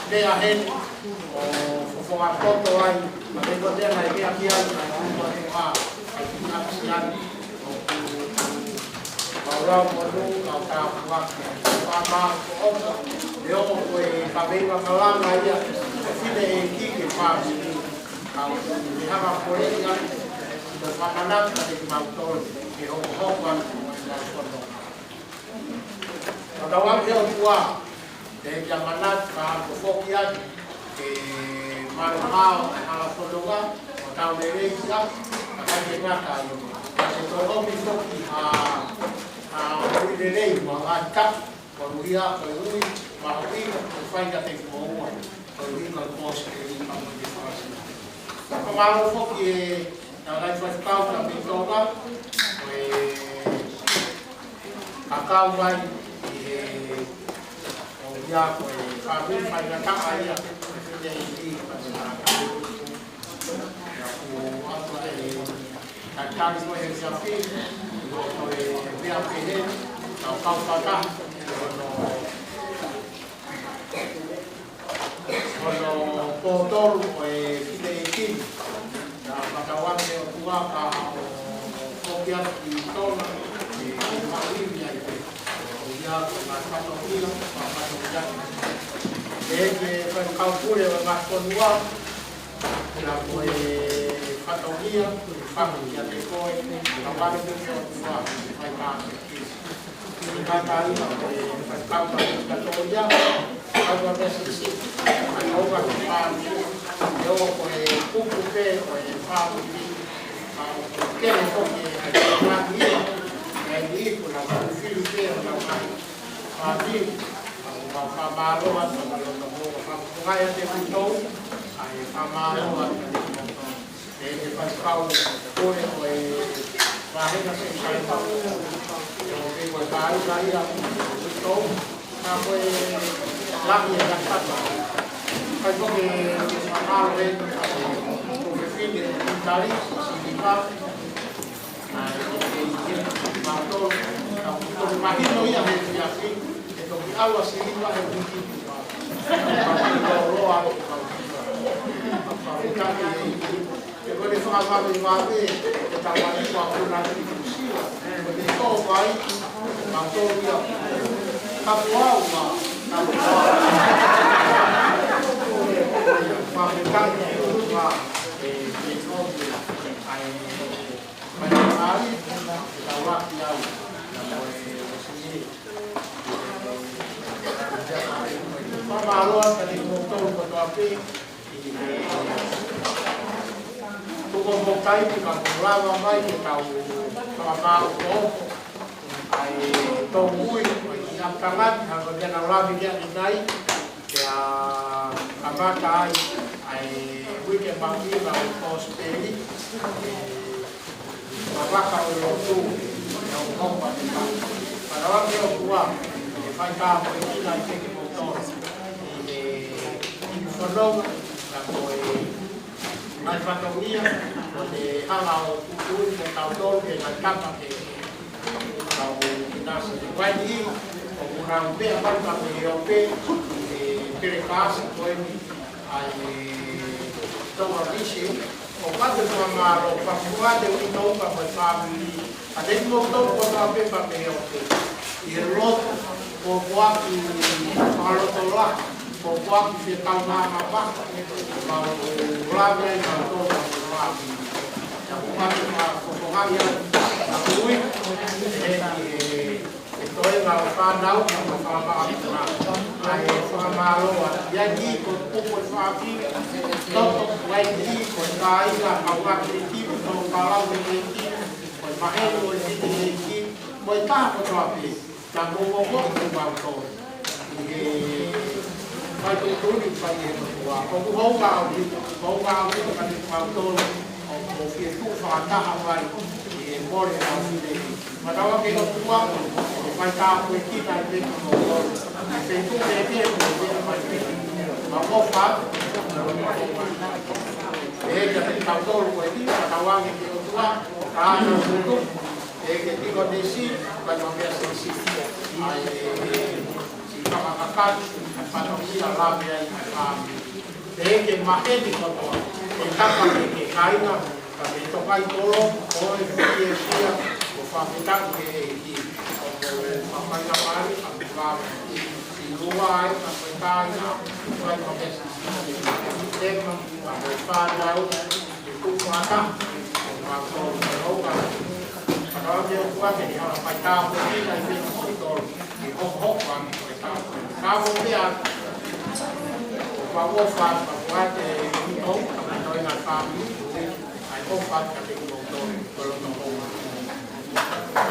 de a gente o foto aí mas tem que ter na ideia aqui a Orang bodoh kau tak buat apa dia boleh kami bakalan aja sini kiki pas kau dia apa boleh kan berpakanan dari motor di Hongkong kalau orang dia tua dari zaman kalau fokian manual ala fodoga atau dari siap akan dengar kayu kalau foki Ulidelei mangata waruia waruhi mahui kufanya teknolojia waruhi kalpos kiri kama difasi kama malo foki na life account na bitoga akau mai ya kami fanya kama ya kufanya hivi Tantang semua yang siapin, biar pilih, kau patah, kalau kotor, kita ikin, kawan yang tua kau kopian di tol, di malim ya itu, dia masuk film, masuk jalan, kau boleh masuk dua, nak patologia, família depois, trabalho do meu pai, vai para aqui. Cada aí, faz causa da patologia, agora nesse sítio, a nova família, eu pouco pé, family ke ko ke na ni ko na filu pe na family Pamalo at kaya de ito ay pamalo at de pascal ko ay bakit kasi kaya pa yung ko tayo kaya ito na ko lagi ang pata ay ko ke pamalo rin ko feel in tari sindikat ay mato ang mahino yan ay awa siliwa e buki roa e quelle fa male male e tawani qua una di fusia perché to vai ma to via capua ma meccanico ma e oggi ai manuali tawati au Pamalo at motor ko api tuko tayo pagkakulawa may itaw pamalo ko ay tungui ang tangan hanggang yan ang labi niya inay kaya amata ay wike bangi ng hospitali mabaka ulo yung kompa nila marawag yung buwa fai capo e chi dai che motore in fondo la poi mai fatto via dove alla tutto che taudo che la capa che au naso di quindi o una bella parte europea per le case poi ai dopo dici o quando mamma fa fuori un topo per farmi adesso dopo va per farmi il rotto o qualche parola o qualche calma ma ma bravo e tanto bravo ya qualche fotografia a lui e poi va a fare un fa malo ya di con poco fa qui dopo vai di con dai la paura creativa con parlare di poi magari di poi tanto troppo la bobo ko ba ko e fai tutto di fai qua o ho ba di kan ba to o fi tu fa ta ha vai e poi la fine ma da che lo tua fai ta ko ti ta de ko se tu vedi ma può fa e che ti fa to ko ti ta wa che lo tua no tutto che dico di sì, quando mi ha sentito si chiama Kakati, fanno via l'abbia in famiglia. Che magari quando è stata che caina, perché tocca il toro, poi figlia sia, o fa metà che fa mai la mare, fa si luai, fa metà, poi come si tema, quando fa la tutto qua, quando kalau dia buat jadi orang pacar ini dan dia motor di hok kan kamu dia bawa fan buat itu kalau dengan kami ai hok fan jadi motor kalau ngomong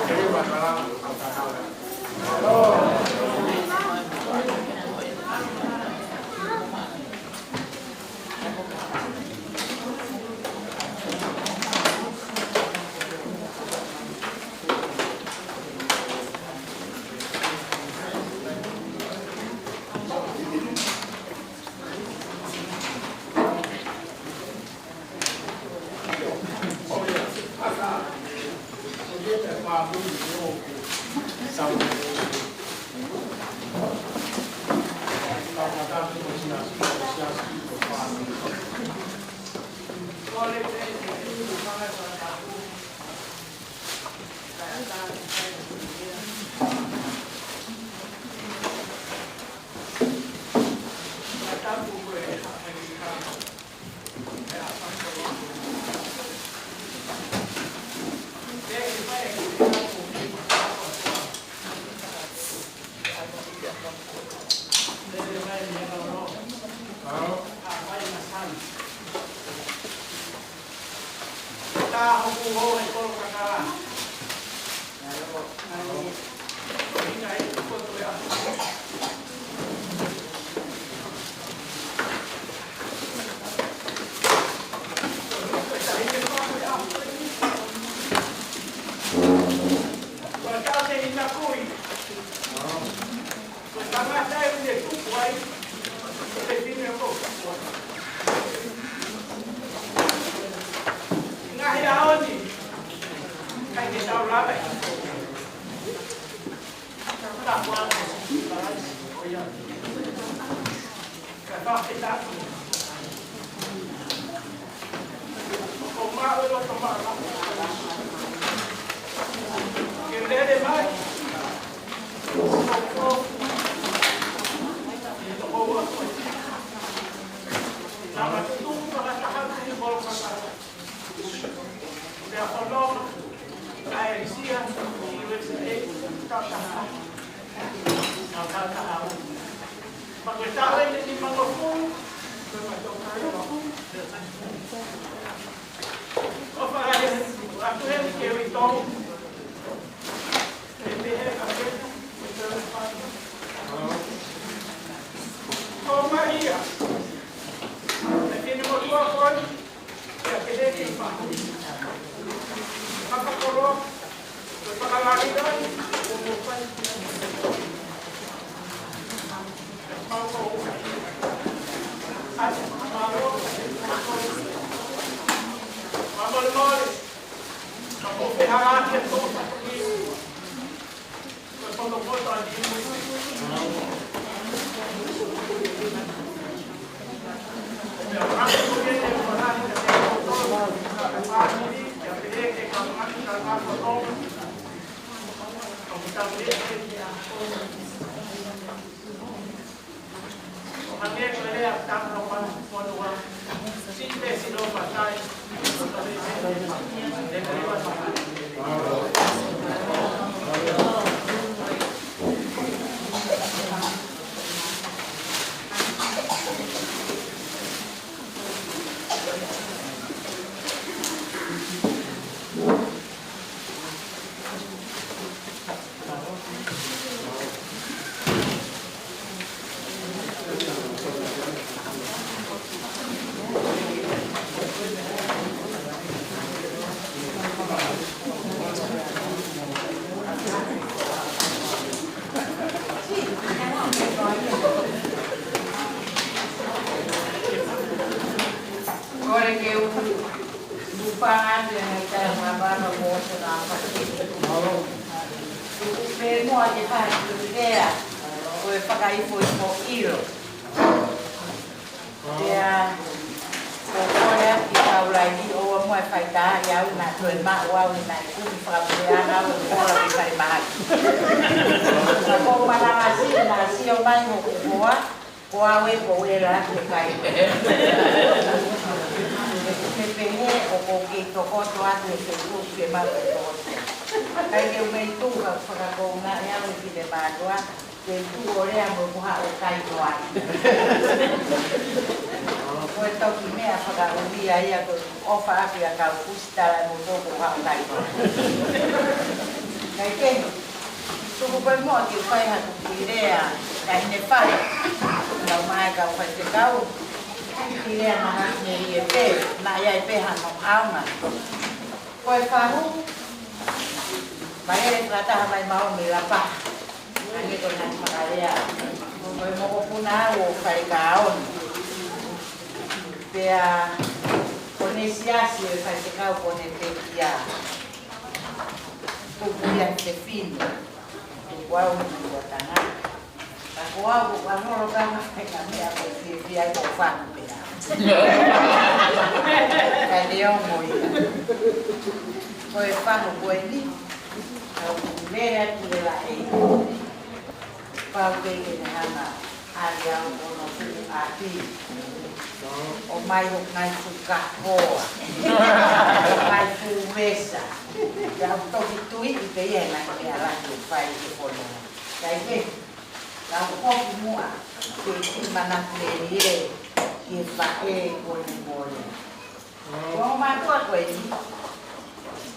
jadi bakalan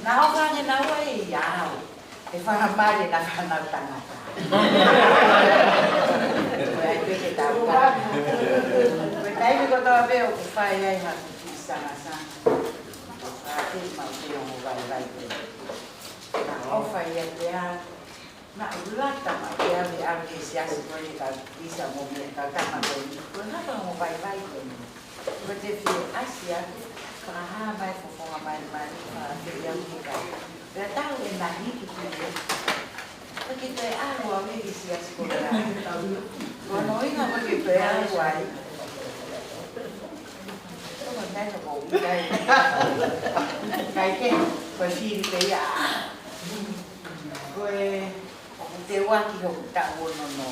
Na o ka na wa ia. E fa mari na fa na tangata. Ai pe ke ta ka. Pe tai ko to be o fa ia ha ki sana sa. Fa ke ma te o vai vai. Na o fa ia te a na ulata ma te a me a ke sia se ko ni ka isa mo me ka ta ma ko ni. Ko na ka mo vai vai ko ni. Ko te fi asia para ha vai fo fo mai mai para te ia ni ka. Pero tal en la niña porque te agua me decía escolar cuando oiga porque te agua ahí como está eso como que pues sí te ya pues como te voy aquí como está bueno no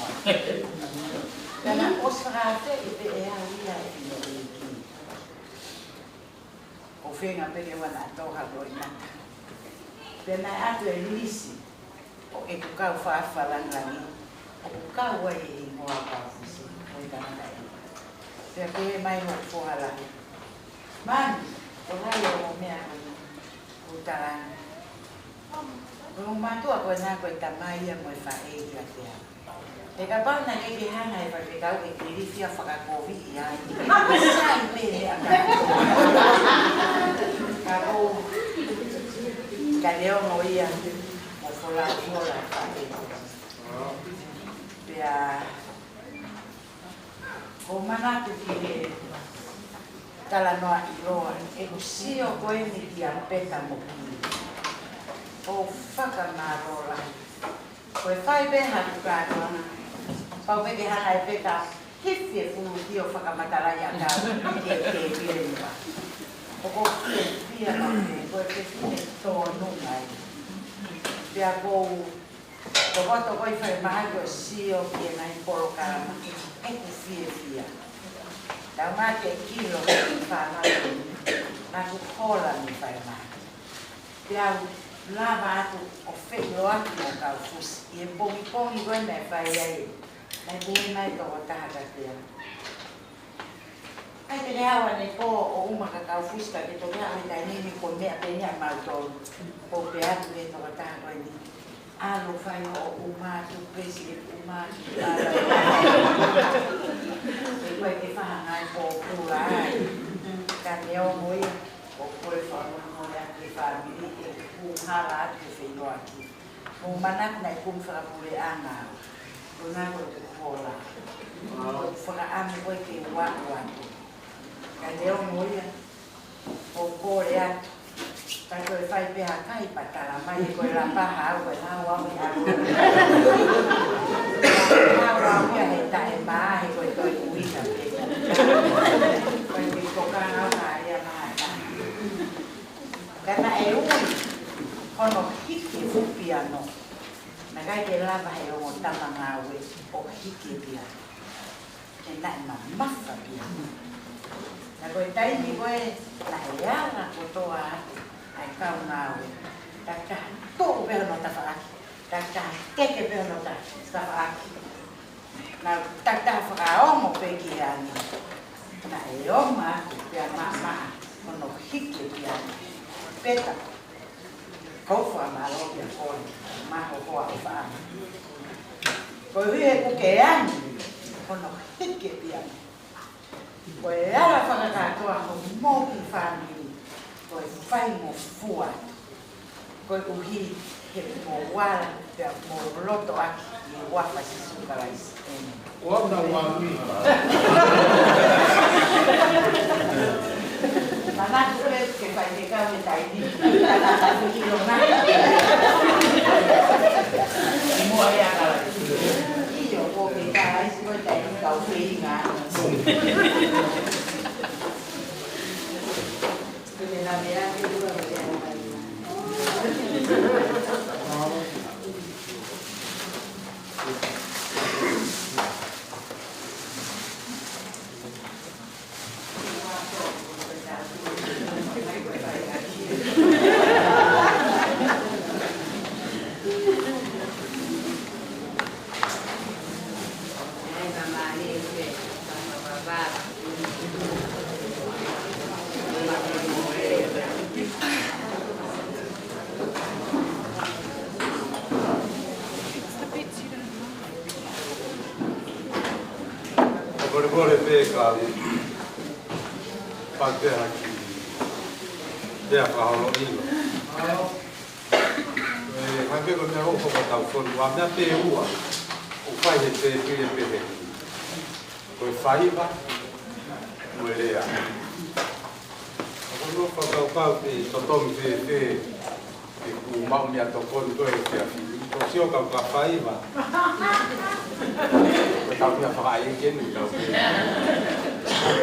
la cosa que te había o fin a pedir una toja buena Pena atu e lisi o e kukau whaafalangangi o kukau ai e moa kaufusi o i tanaka e. Pea pe mai ho whohalahi. Mani, o rai o mea o tarani. O matua koe nā koe tamai a moe whae ia te au. E ka pauna ke ke hanga e whakekau e kirifia whakakovi i ai. O sai pene a ka kou ka leo mo ia mo fola whae. Pea ko manatu ki tala noa i roa e kusio koe ni ki a peta mo ki. O whakamarola. Koe whai beha tukātoana. Pau peke hana e peta hifi e funu ki o whakamatarai a kau ke pirenua. O ko fia ma me, koe ke fine tō nungai. Pea kou, ko wato koi whai maha koe sio ki e nai poro karama, e ku fia. Tau mate kilo ki whanau, nā ku kola ni whai maha. Pea lava atu o wheo atu o kau fusi, i e pongi koe nei whai ai, nei bui mai tō tahaka pea. Ai te reawa nei po o uma kakau fuska ke toke ai tai nini ko mea pe nia mautolu. Po pe atu ke toka taha koe ni. Alo whai o uma tu pesi e uma tu ala. E koe ke whaha ngai po pura ai. Ka neo moia o koe whanua moia ke whamiri e kuhara atu whenua ki. Mo manak nei kum whakapure anga. Ko nā koe te kola. Ko whakaami koe ke watu atu. Ka leo moia, o kore atu, ka koe whai peha kai patara mai e koe la paha au koe nā wami aru. Nā wami a he tae maa he koe toi uika peha. Koe ki koka ngau nā ea maa nā. Ka na e ui, kono hiki fupi ano. Na kai ke lava he o tama ngā ue, o hiki pia. Ke na e mafa pia. Na koe taimi koe, na he ara kotoa atu, ai kau ngāwe. Ta kaha tōu peho no ta whaaki, ta kaha keke peho no ta whaaki. Na ta kaha whakaomo peki ani. Na e oma atu, pia maa, kono hike pia ani. Peta, kouwha malo pia koe, maho koa o whaama. Koe hui e kuke ani, kono hike pia ani. Koe ara whakakatoa ko mōki whāniri, koe whai mo fua. Koe uhi he mō wala, pia mō roto aki, i wapa si sukarais. Wanda wami. Manatu pe ke whai te kau e taini, tatata whikiro nai. I mua ea kala. Iyo ko ke karais koe taini kau whi ngā. Porque na verdade eu não quero mais. Agora vê, cara, para ter aqui, ter a farolina. Mas pelo menos eu vou botar o fone lá, minha perua, o pai de PPP, foi faiva, não é? Eu vou fazer o carro que só tome PPP, que o mal me atacou no dois que a filha, o senhor com a faiva. Tao bây giờ phải ý kiến mình đâu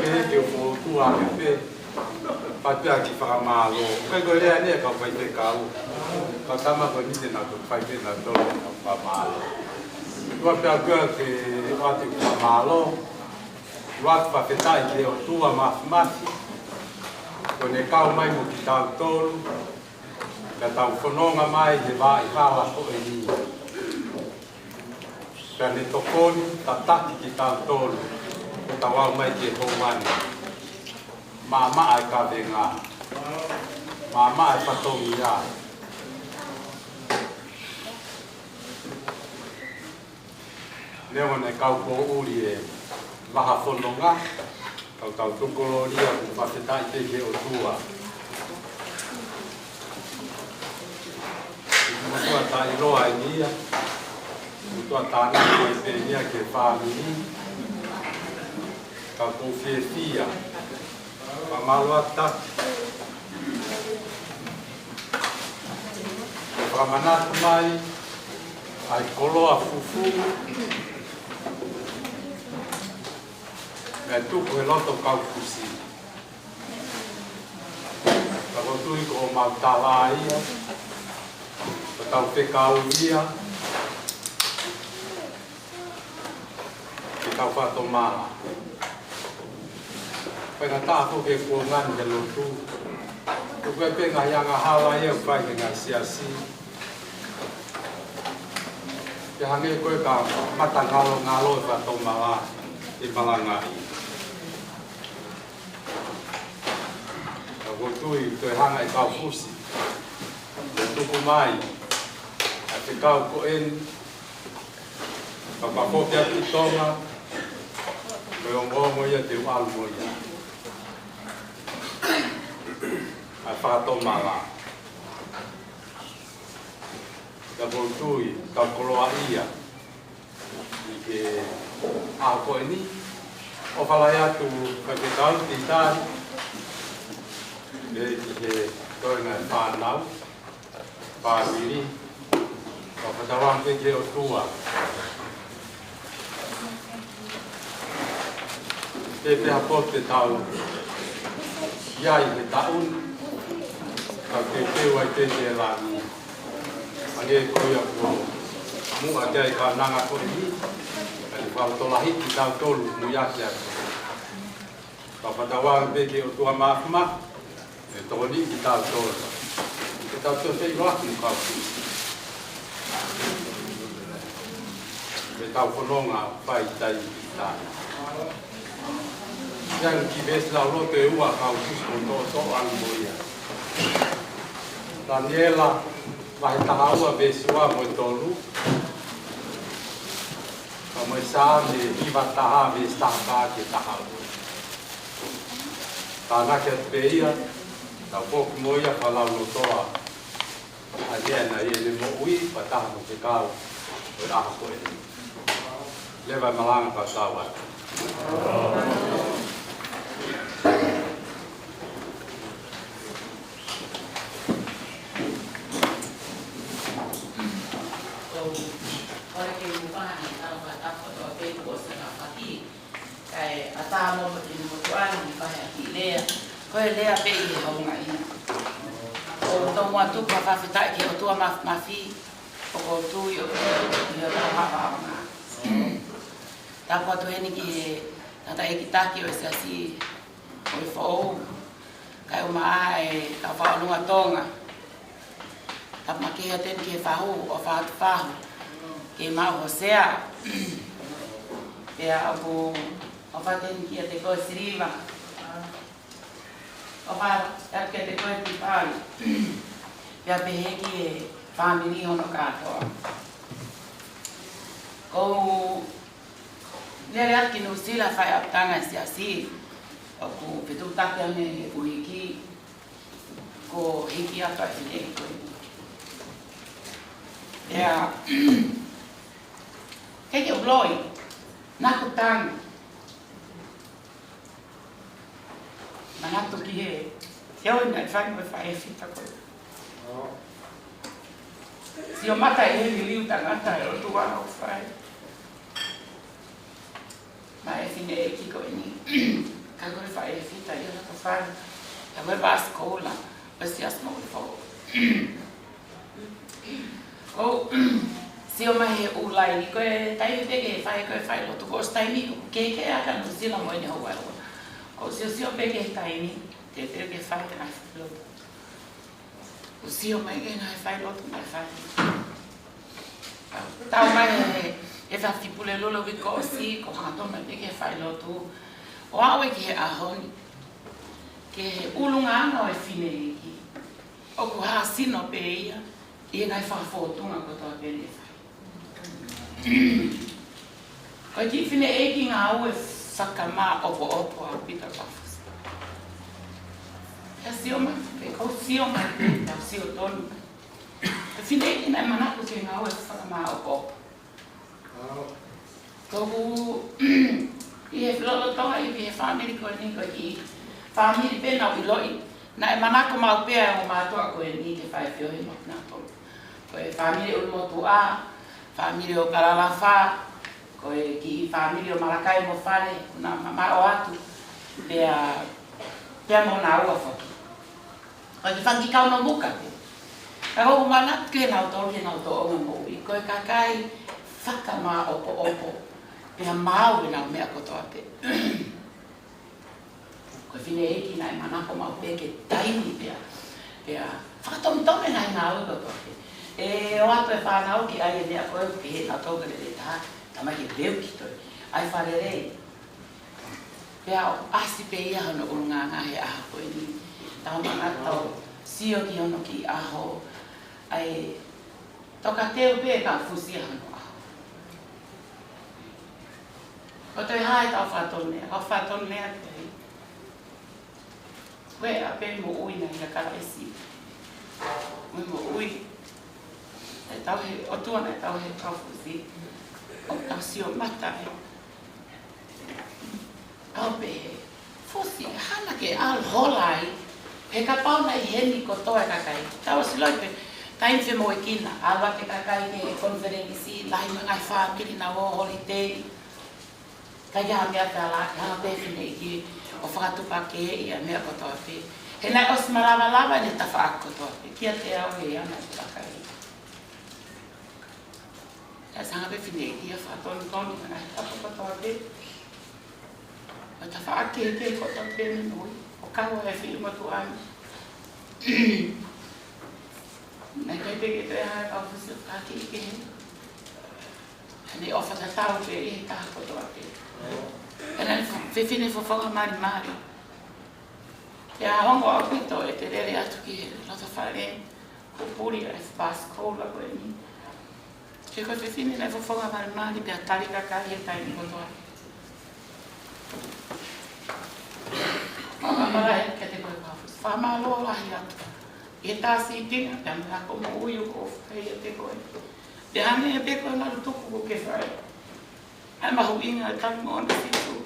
cái kiểu phố tu à cái bắt bây giờ chỉ phải mà luôn cái này này còn phải để cao còn sao mà còn như thế nào cũng phải biết là đâu phải mà luôn bắt bây giờ cái bắt thì phải mà luôn bắt phải tại kiểu tu mà còn này cao mai một cái tàu to cái tàu phun nông mai thì vai cao là có gì Kani tokoni tataki ki tantolu o tawau mai ke homani. Mama ai ka venga. Mama ai patongi ya. Leo ne kau ko uri e maha fononga. Kau tukolo ria ku patetai te ke o tua. Tua tai loa nia. Tua tana ko te nia ke family. Ka ko fia. Ka malwata. Ka manat mai ai koloa fufu. Me tu ko loto kau fusi. Ka ko tu ko mautala ia. Ka tau te kau ia. Kau fato mala. Pengata aku ke kuangan jalutu. Aku pengen yang hawa ya pai dengan siasi. Yang ni kau kau mata ngalo fato mala di malangai. Aku tu itu hangai kau fusi. Tu kumai. Tapi kau koen. Kau papo dia titonga. Kau moya te wal moya. A fato mala. Kau boltui, kau koloa ia. Ike ako ini. O falaya tu kau titan. Ike kau ngai panau. Pamiri. Kau patawang ke o tua. Te apote tau iai he taun kau te wai te lani ane koia ko mu ate ka nanga ko ni ani pa to lahi ki tau tolu mu ya sia ka patawa be ke o tua ma e to ni ki tau tolu ki tau to se ro ki ka be tau fononga pai tai ta yang kibes la lo te ua kau kusko to ang moia. Daniela vai tahaua besua mo tolu. Kamo sa me viva taha ves taha ke tahaua. Tana ke peia ta pok moia kala lo toa. Aliena ele mo ui pataha mo ke kau. O a ko ele. Leva malanga pasawa. Atamo inutuan pahe kilea ko lea pe i honga ina o to mo tu pa fa fita ki o tu ma fi o tu yo yo ta ma ma ta po to eni ki ta e ki ta ki o se asi o fo kai o mai ka fa no atonga ta ma ki aten ki fa hu o fa ke ma o sea e a bu o faten ki te ko sriva o fa ke te ko ti pai ya be ki family ono ka to ko Nere aki no sila fai aptanga si asi. O ko petu take ane uiki. Ko hiki apa fine ko. Ya. Keke ubloi. Naku tang. Manatu ki he. Teo ina fai mo fai fita ko. Si o mata e he liu tangata e o tua o fai. Ma e fine e kiko ini. Kagore fai e fita i o fai. E we ba skola. O si asmo o fo. O si o mai o lai ko e tai pege fai ko fai lo tu gostai ni ke aka no sila mo ni ho wa. O si o pege tai ni te que fai na lo. O si o mai que na fai lo tu na fai. Tau mai e fa tipule lo vi ko si ko ha to mai que fai lo tu. O awe ki a honi. Que ulunga no e fine ki. O ku ha sino pe ia. E ngai fa fortuna ko to pe le fai. Ko ki fine e ki nga au e sakama opo a pita pafas. E si o mai, e ko si o mai, e si o tonu. E fine e ki nga mana ko ki nga au e sakama opo. Toku i e flolo tonga i e family ko ni ko ki family pe na wiloi. Na e mana ko mau pe o matua ko e ni te fai fio i mo na to. Ko e family o motua, family o Karalafa, ko e ki family o Marakai mo fale, na mama o atu, pea mo na ua foki. Ko ki whangi kau no muka te. Ka hoku mana ke nau tolu ke nau to onga mo i, ko e kakai whakama opo, pea mau e nau mea kotoa te. Ko whine eki nai mana ko mau pe ke taini pea whakatomtome nai nau kotoa te. E o ato e whanau ki ai e nea koe ki he na tauka le ta tamai ke leu ki toi. Ai whare rei. Pea o asi pe ia hono urunga ngā he aha koe ni. Tau mana tau sio ki hono ki aho. Ai toka teo pe ka fusia hono aho. Ko toi hae tau whaton nea. Ko whaton nea te hei. Koe a pe mo ui na hira kara esi. Koe mo ui. E tau he, o tuana e tau he kaufusi, o tau si o mata e. Au pe he, fusi, hana ke al holai, he ka pauna i heni ko toa kakai. Tau si loi pe, taim fe mo e kina, alwa ke kakai ke konferensi, lahi mangai whaamiri na o holiday. Kai ha mea te ala, hana pe fine ki, o whakatupa ke e a mea ko toa pe. He nai os malawa ne ta whaako toa pe, kia te au he ana te kakai. E sanga pe fine ki a whaatoni na he tapo katoa te. O ta whaake ke kotoa pe me nui. O kawa e whiu matu ani. Nei kai pe ke te hae kau fusi o kaki i ke he. Nei ofa ta tau pe e he kaha kotoa pe. E nei whiwhine whawhanga mari. E a hongo a kuito e te rere atu ki he. Lota whare ko puri e whas koula koe ni. Ke koe whiwhine nei whawhanga mari pia tari kakai e tai ni kotoa. Mara e ke te koe kawhus. Whamaloa lahi atu. E tāsi i tinga, pia mea ko mo uiu ko whai e te koe. Te hane e pe koe naru tuku ko ke whai. Ai mahu inga e tangi mo ona si tu.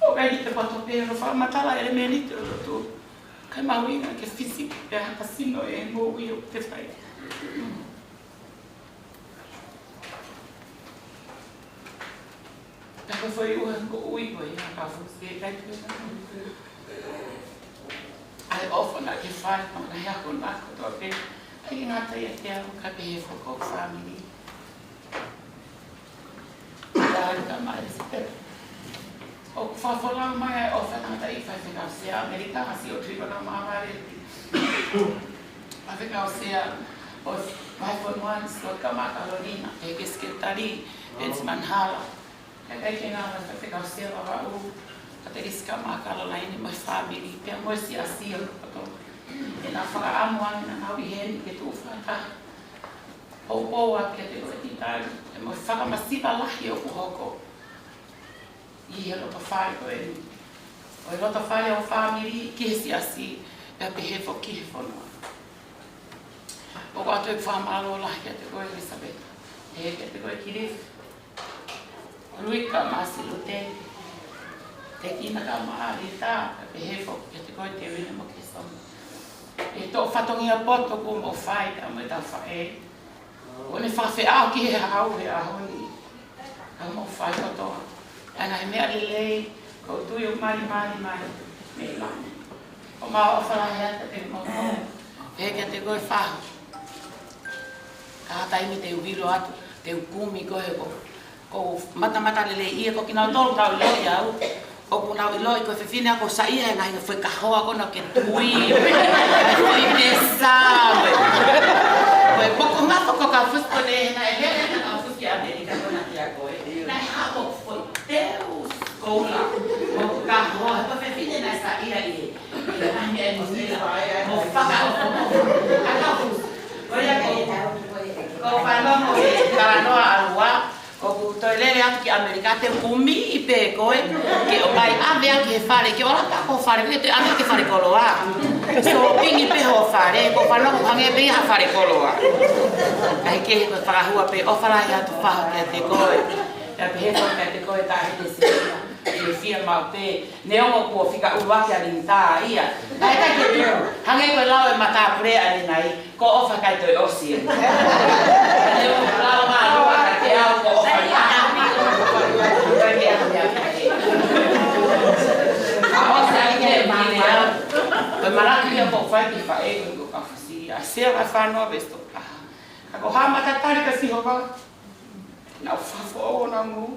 O kai ni te pato pe no whamatala e me ni te o tu. Kai mahu inga ke whisi pia haka sino e mo uiu te whai. Taka foi ko ui ko ia ka fusi kai tu. Ai ofa na ke fai no na ia ko na ko to pe. Ai nga ta ia te au ka pe fo ko family. Ai ka mai se. O fa fola mai ofa na ta i fai na se America si o tripa na mare. Ave ka se o vai for one so kama Carolina e que secretari en Manhala. Kai ke ngā rata te kausia lawa u, ka te riska mā Caroline mai whāmiri, pia moe si asia kato. E nā whakaamuangi na nau i heni ke tū whakataha. Hou pōa kia te koe ti tāri, e moe whakamasipa lahi o kuhoko. I he loto whai koe ni. O he loto whai o whamiri ki he si asi e pe he fo ki he whanua. O ko atu e whamalo lahi a te koe Elisabeth. He ke te koe Kirifu. Ruika masi luteni. Te kina ka maari tā, ka pe he fo ke te koe te wina mo ke somu. E tō whatongia poto ku mo whai ka mo tau whae. O ne whawhi au ki he hau he ahoni. Ka mo whai kotoa. Ana he mea lelei, ko tui o mari me lani. O maa o whalahi ata te mo tō. He kia te koe whahu. Ka taimi te uwiro atu, te ukumi koe ko mata lelei ia ko kina tolu tau loi au. O kuna iloi ko fefine ako sa ia ngai foi kahoa kono ke tui. Foi pesa. Foi pouco ngapo ko ka fusko de na ele na fuski Amerika kona kia ko. Na hapo foi Deus kola. O kahoa ko fefine na sa ia i. Na ia ni o faka o. Aka fus. Oia ko fano mo kala no alua. O toilele atu ki Amerika te umi i pe koe ke o mai avea ki he whare ke ora pa ko whare ke te ame ke whare koloa so pingi pe ho whare ko whanoko hange pe ha whare koloa kai ke he koe whakahua pe o wharai atu whaho ke te koe e pe he koe ke te koe ta he te senia e fia mau pe ne ongo kua whika uwaki a rin tā ia kai kai ke teo hange koe lau e mata prea a rinai ko ofa kai toi osia ne ongo lau maa rua ka te au ko ofa Koe maraki ia ko whai ki whae ko ka whasi a sea mai whanua vesto ka. Ka ko hamata tari ka sihowa. Nau whafo o na ngu.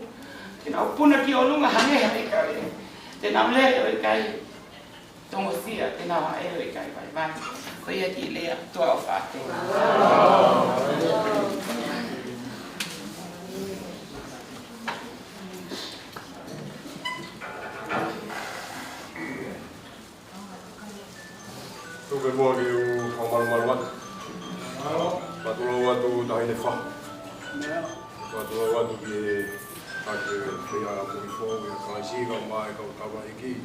Te nau puna ki o lunga hange hane ka re. Te nau leo e kai tongo sia te nau a ero e kai vai vai. Ko ia ki lea tua o whate. Tuke mua ki u haumarumaru atu. Patulau atu tahine wha. Patulau atu ki e ake whia a puri fōu e kaisiga mai kau tawa iki.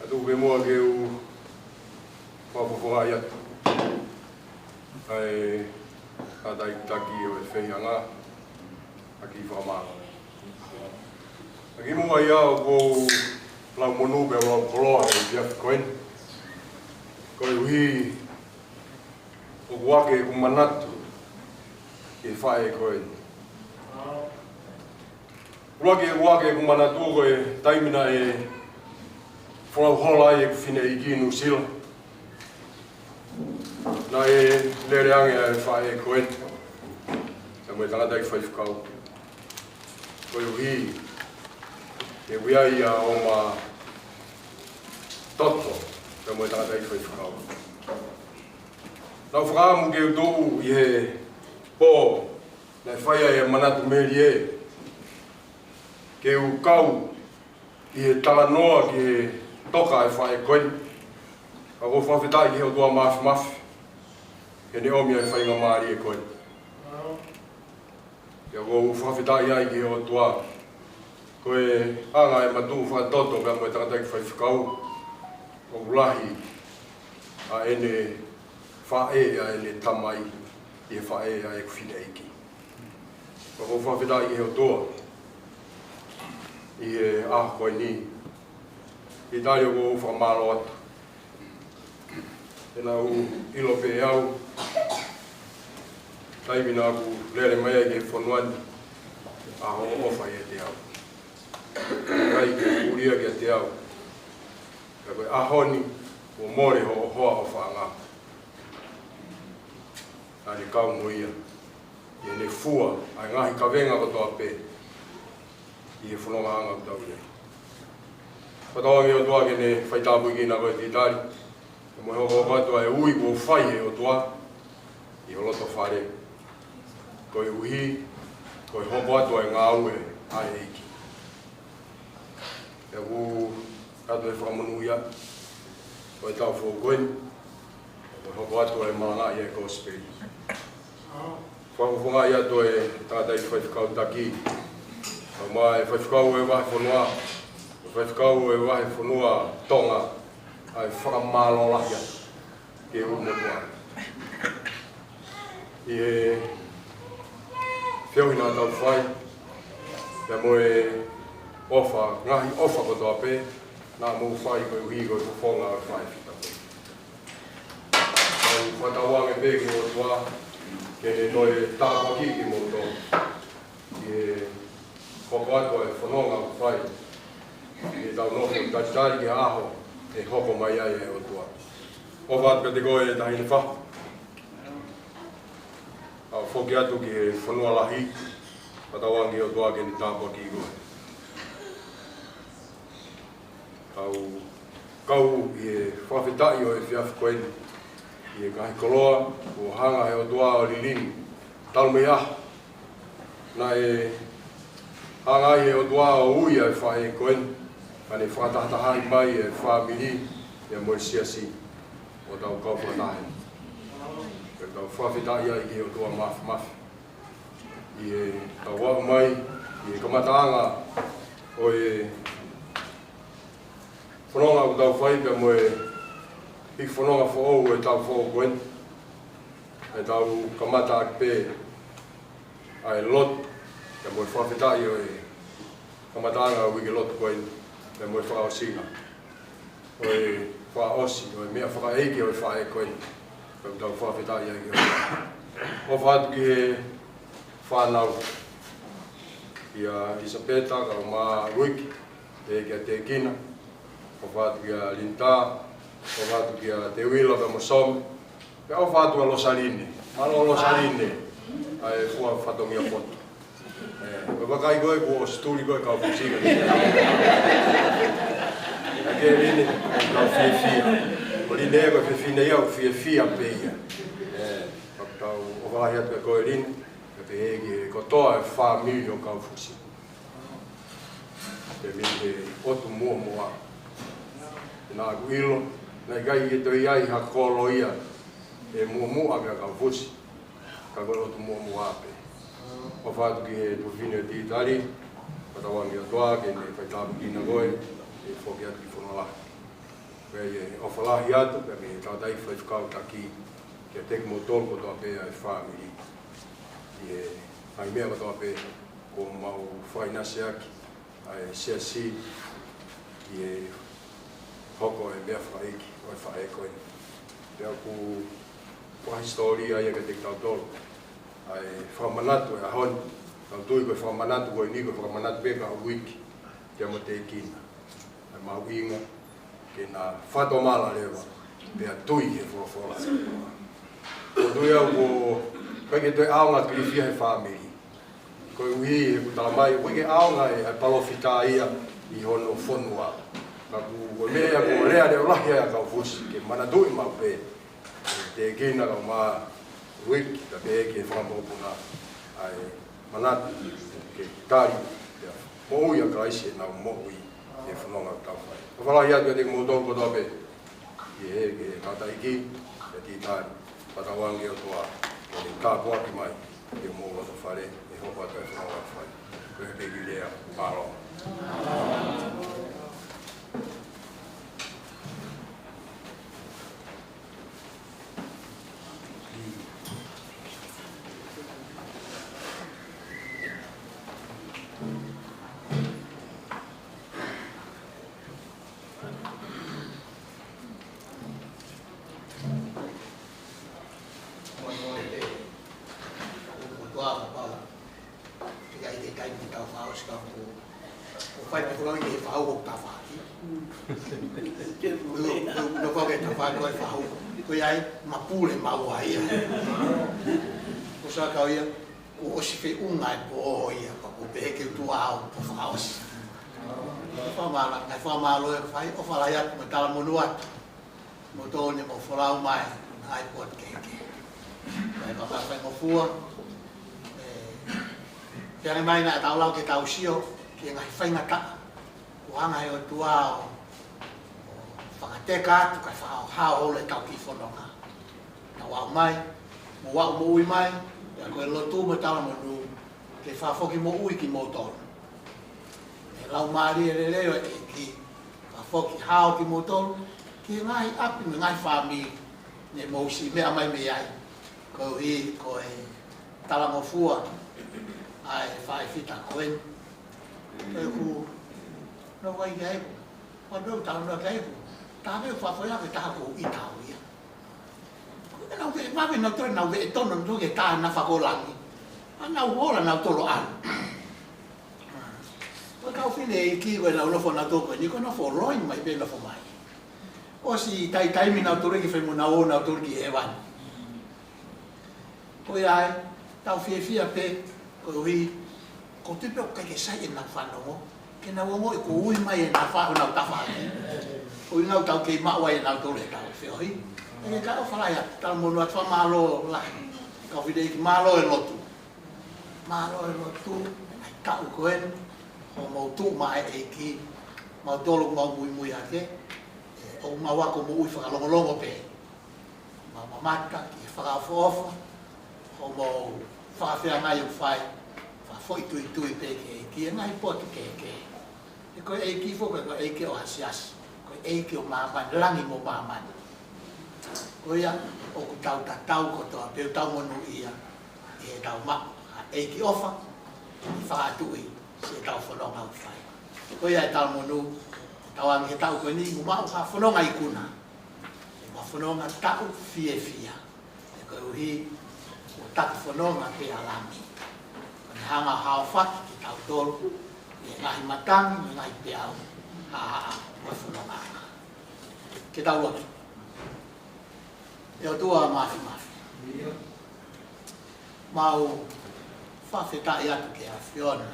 Tuke mua ki u whapuwha i atu. Ai tatai taki o e whianga aki whamara. Aki mua ia o kou lau monu pe o koloa e Jeff Cohen. Koe uhi o wake ku manatu ke whae koe. Wake ku manatu koe taimina e whalau hola e ku whine i ki New Zealand. Na e lere ange e whae koe. Ka moe tangata i whai whakau. Koe uhi e wia ia o ma toto. Ka moe tangata i whai whakau. Nau whakaamu ke utou i he pō na whaia e manatu meri e. Ke u kau i he talanoa ki he toka e whae koe. Ka ko whawhetai ki he o tua mafi. Ke ne omi e whainga maari e koe. Ke ko whawhetai ai ki he o tua. Koe anga e matu whaatoto ka moe tangata i whai whakau. O ulahi a ene whae a ene tamai i e whae a e kuwhine eiki. Ka ko whawhetai i he o toa i e aho koe ni. I tari o ko whamaro atu. Tēnā u ilo pe au. Taimina aku lere mai ai ke whanuani aho ofa i e te au. Kai ke uria ke te au. Ka koe ahoni o more ho hoa o whaanga. Ane kau moia. I ne fua ai ngahi ka venga ko toa pe. I e whanonga anga o tau nei. Patawangi o toa ke ne whaitapu i kina koe titari. E moe hoko o katua e ui ko whai he o toa. I o loto whare. Koe uhi, koe hoko atua e ngā ue ai eiki. E ku kato e whakamonu ia, koe tau whau koen, koe hoko atua e malanga ia e gospel. Whakawhunga ia to e tātai whai whakau taki, Mai whaifkau e wahi whanua, whaifkau e wahi whanua tonga, ai whakamalo lahia ke umotua. I he whiauhina tau whai, pia moe ofa, ngahi ofa kotoa pe, nā mou whai koe uhi koe whonga o whai whita koe. Au whatawange pe ki o tua, ke noi tāpua ki ki mou tō. I he hoko atua e whanonga o whai. I tau noho tatitari ki aho e hoko mai ai e o tua. Ofa atu te koe e tahini whahu. Au whoki atu ki e whanua lahi, whatawangi o tua ke ni tāpua ki koe. Kau i e whawhitai o e whiawhi koeni, i e kahi koloa, o hanga e o tua o lilini, talu mei aho. Nā e hanga i e o tua o ui e whae koeni, kane whātahatahai mai e whāmihi, e moe siasi, o tau kau whatahe. E tau whawhitai ai ki e o tua mafi. I e tau wau mai, i e kamataanga o e whanonga o tau whai pia moe hiki whanonga whaou e tau whaou koen. E tau kamata aki pē ai lot, pia moe whawhitai o e kamataanga o wiki lot koen, pia moe whakaosinga. O e whaosi, o e mea whakaeiki o e whae koen, pia tau whawhitai ai ki o. O whatu ki he whanau. Ia Isapeta ka o mā wiki, e kia te kina. O whātu kia Linta, o whātu kia Te Wila ka Mosomi, pia o whātu a Losaline, malo Losaline, ai fua whatongia poto. O wakai koe ko o sturi koe kau pusinga. A ke line, kau whiawhia. O line e koe whiawhina ia, o whiawhia peia. O whahi atu koe line, ka te hegi ko toa e 4 million kau pusinga. Te minte otu mua. Nā kuilo, nei kai e toi ai ha kolo ia, e mua mea kau fusi, ka koe otu mua ape. O whātu ki he tuwhine o titari, patawangi o toa, ke ne whaitapu kina koe, e whoki atu ki whanalahi. Koe e ofalahi atu, pe me tātai whaifukau taki, ke teki mo tolko toa pēa e whāmiri. I e ai mea toa pē, ko mau whainase aki, ai siasi, i e hoko e mea whaiki, o e whae koe. Pea ku historia ia ka te tau tolu. Ai whamanatu e ahoni, tau tui koe whamanatu koe ni koe whamanatu peka o wiki, kia mo te kina. Ai mau inga, ke nā whato mala rewa, pea tui he whorofora. Ko tui au ko, koe ke toi aonga tui whia he whamiri. Koe uhi he kutala mai, koe ke aonga e palofita ia i hono whonua. Ka ku mea ko rea reo lahi aia kau fusi, ke manatui mau pē. Te kina kau mā wiki, ta pē ke whakamopuna ai manatu, ke tari, mo ui a kaisi e nau mo ui e whanonga tau whai. Ka whalahi atu e te kumotoko kotoa pē, ki he ke kataiki, e ti tari, patawangi o toa, ke te kāpuaki mai, ke mo roto whare, e hopa atu e whanonga whai. Koe he pēki lea, pāro. Mapule maua ia. O sa kau ia, o osi whi unga e po ia, o peke utua au, o whaosi. Ngai whamalo e whai, o whalai atu, me tala monu atu. Mo tōne mo whalau mai, ngai pot keke. Ngai whakawhai mo fua. Piange mai ngai tau lau ke tau sio, ki ngai whaingata. O hanga e o tua o whakateka atu, kai whao ole tau ki whanonga. Na wau mai, mo wau mo ui mai, ya koe lotu me tala monu, ke whafoki mo ui ki mo tolu. lau maari e leo e ki a foki hao ki motoro ki ngai api me ngai whami ne mousi mea mai me ai ko hi ko e talamofua ai whae whita koen e ku no wai gai ko no tau no gai ku ta me whawhia ke taha ko i tau ia ko nau ve mawe nau toi nau ve tono nau ke taha na whakolangi nau hola nau tolo anu ko kau whine i ki koe nau nofo na toko ni ko nofo roi mai pe nofo mai o si tai mi nau tore ki whaimu nau o nau tore ki e wani ko ai tau fia pe ko hui ko te peo kai ke sai e nau whanongo ke nau ongo e ko ui mai e nau whaho nau tawha ko i ngau tau kei maua e nau tore tau whio hi e ke ka o whalaia tau monu at wha malo lahi ka whine ki malo e lotu ai kau koen o mau tu mai e ki mau tolo mau mui ake o mau wako mo ui whakalongolongo pe mau mamata ki whakafofa o mau whakawhia ngai o whai whafoi tui pe ke ki e ngai poti ke e koe e ki fo koe e ke o hasiasi koe e ke o mamani langi mo mamani koe ia o ku tau tatau ko toa peu tau monu ia e tau mako e ki ofa i whakatui se tau whanonga u whai. Ko ia e tau monu, tau angi he tau koe ni, ngumau ka whanonga i kuna. E ma whanonga tau fie. E koe uhi, o taku whanonga pe alami. Kone hanga hao whaki ki tau tolu, e ngahi matangi, me ngahi pe au, haa, wa whanonga anga. Ke tau lotu. E o tua mafi. Mau whawhetai atu ke a whiona.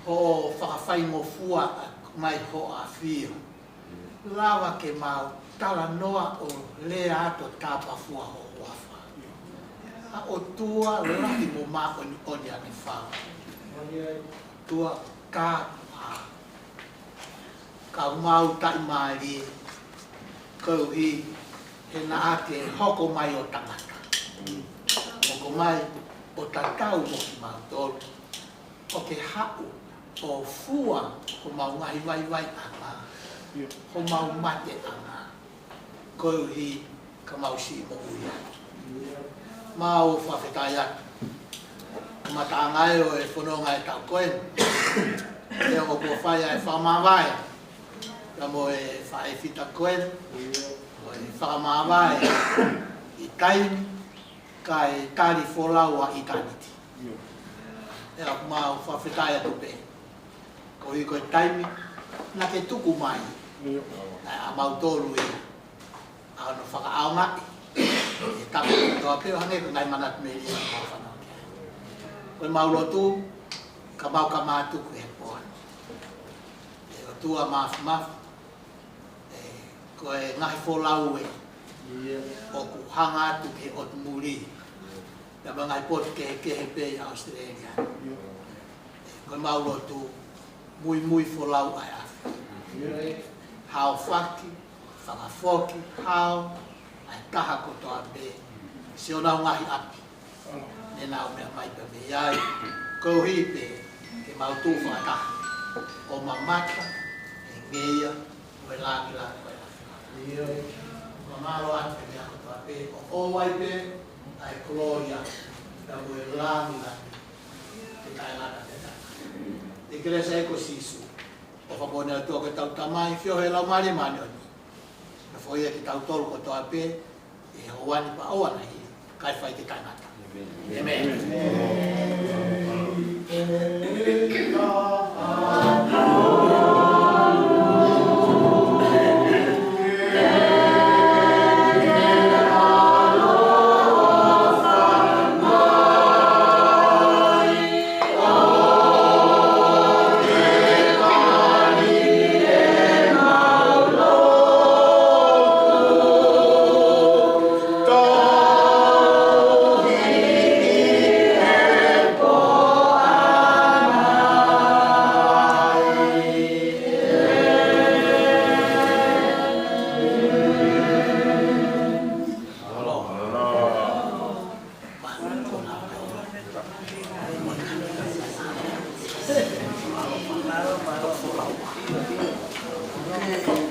Ho whakawhai mo fua mai ho a whio. Lawa ke mau tala noa o lea ato tāpa fua ho wafa. A o tua lahi mo mako ni oni ane whao. Tua kā pā. Ka mau tai maari. Kau hi he na ake hoko mai o tangata. Hoko mai o tatau mo ki mau tolu. O ke hau o fua o mau ngai vai anga. O mau mate anga. Koe hi ka mau si mo uia. Mau whawhetai atu. Mata angai o e whanonga e tau koen. E o kua whai e whamawai. Ka mo e whae whita koen. O e whamawai i taimi. Ka e tari wholaua i taniti. E a mau whawhetai atu pe. Ko i koe taimi, na ke tuku mai. A mau tōru e. A no whakaao ngaki. E tapu toa peo hange ko ngai manat me lia mau whanau kia. Koe mau lotu, ka mau ka mātuku e poan. E o tua mafu. Koe ngahi wholau e. O ku hanga atu ke o tu muri. Ya bangai pot ke he pe Australia. Koe mau lotu mui wholau ai afi. Hao whaki, whakafoki, hao, ai taha ko toa pe. Se o nau ngahi api. Ne nau mea mai pe me iai. Kou hi pe ke mau tū whakataha. O mamata, e ngeia, koe langi koe afi. Mamaro atu me ako toa pe. O owai pe, ai Gloria, da moe langi te kai lana te tata. E kere sa eko sisu. O whapone a tō ke tau tamai, whio he lau mare mani oni. Na whoia ki tau tolu ko toa pe, e hoani pa oana hi, kai whai te tangata. Amen. Oh Hey,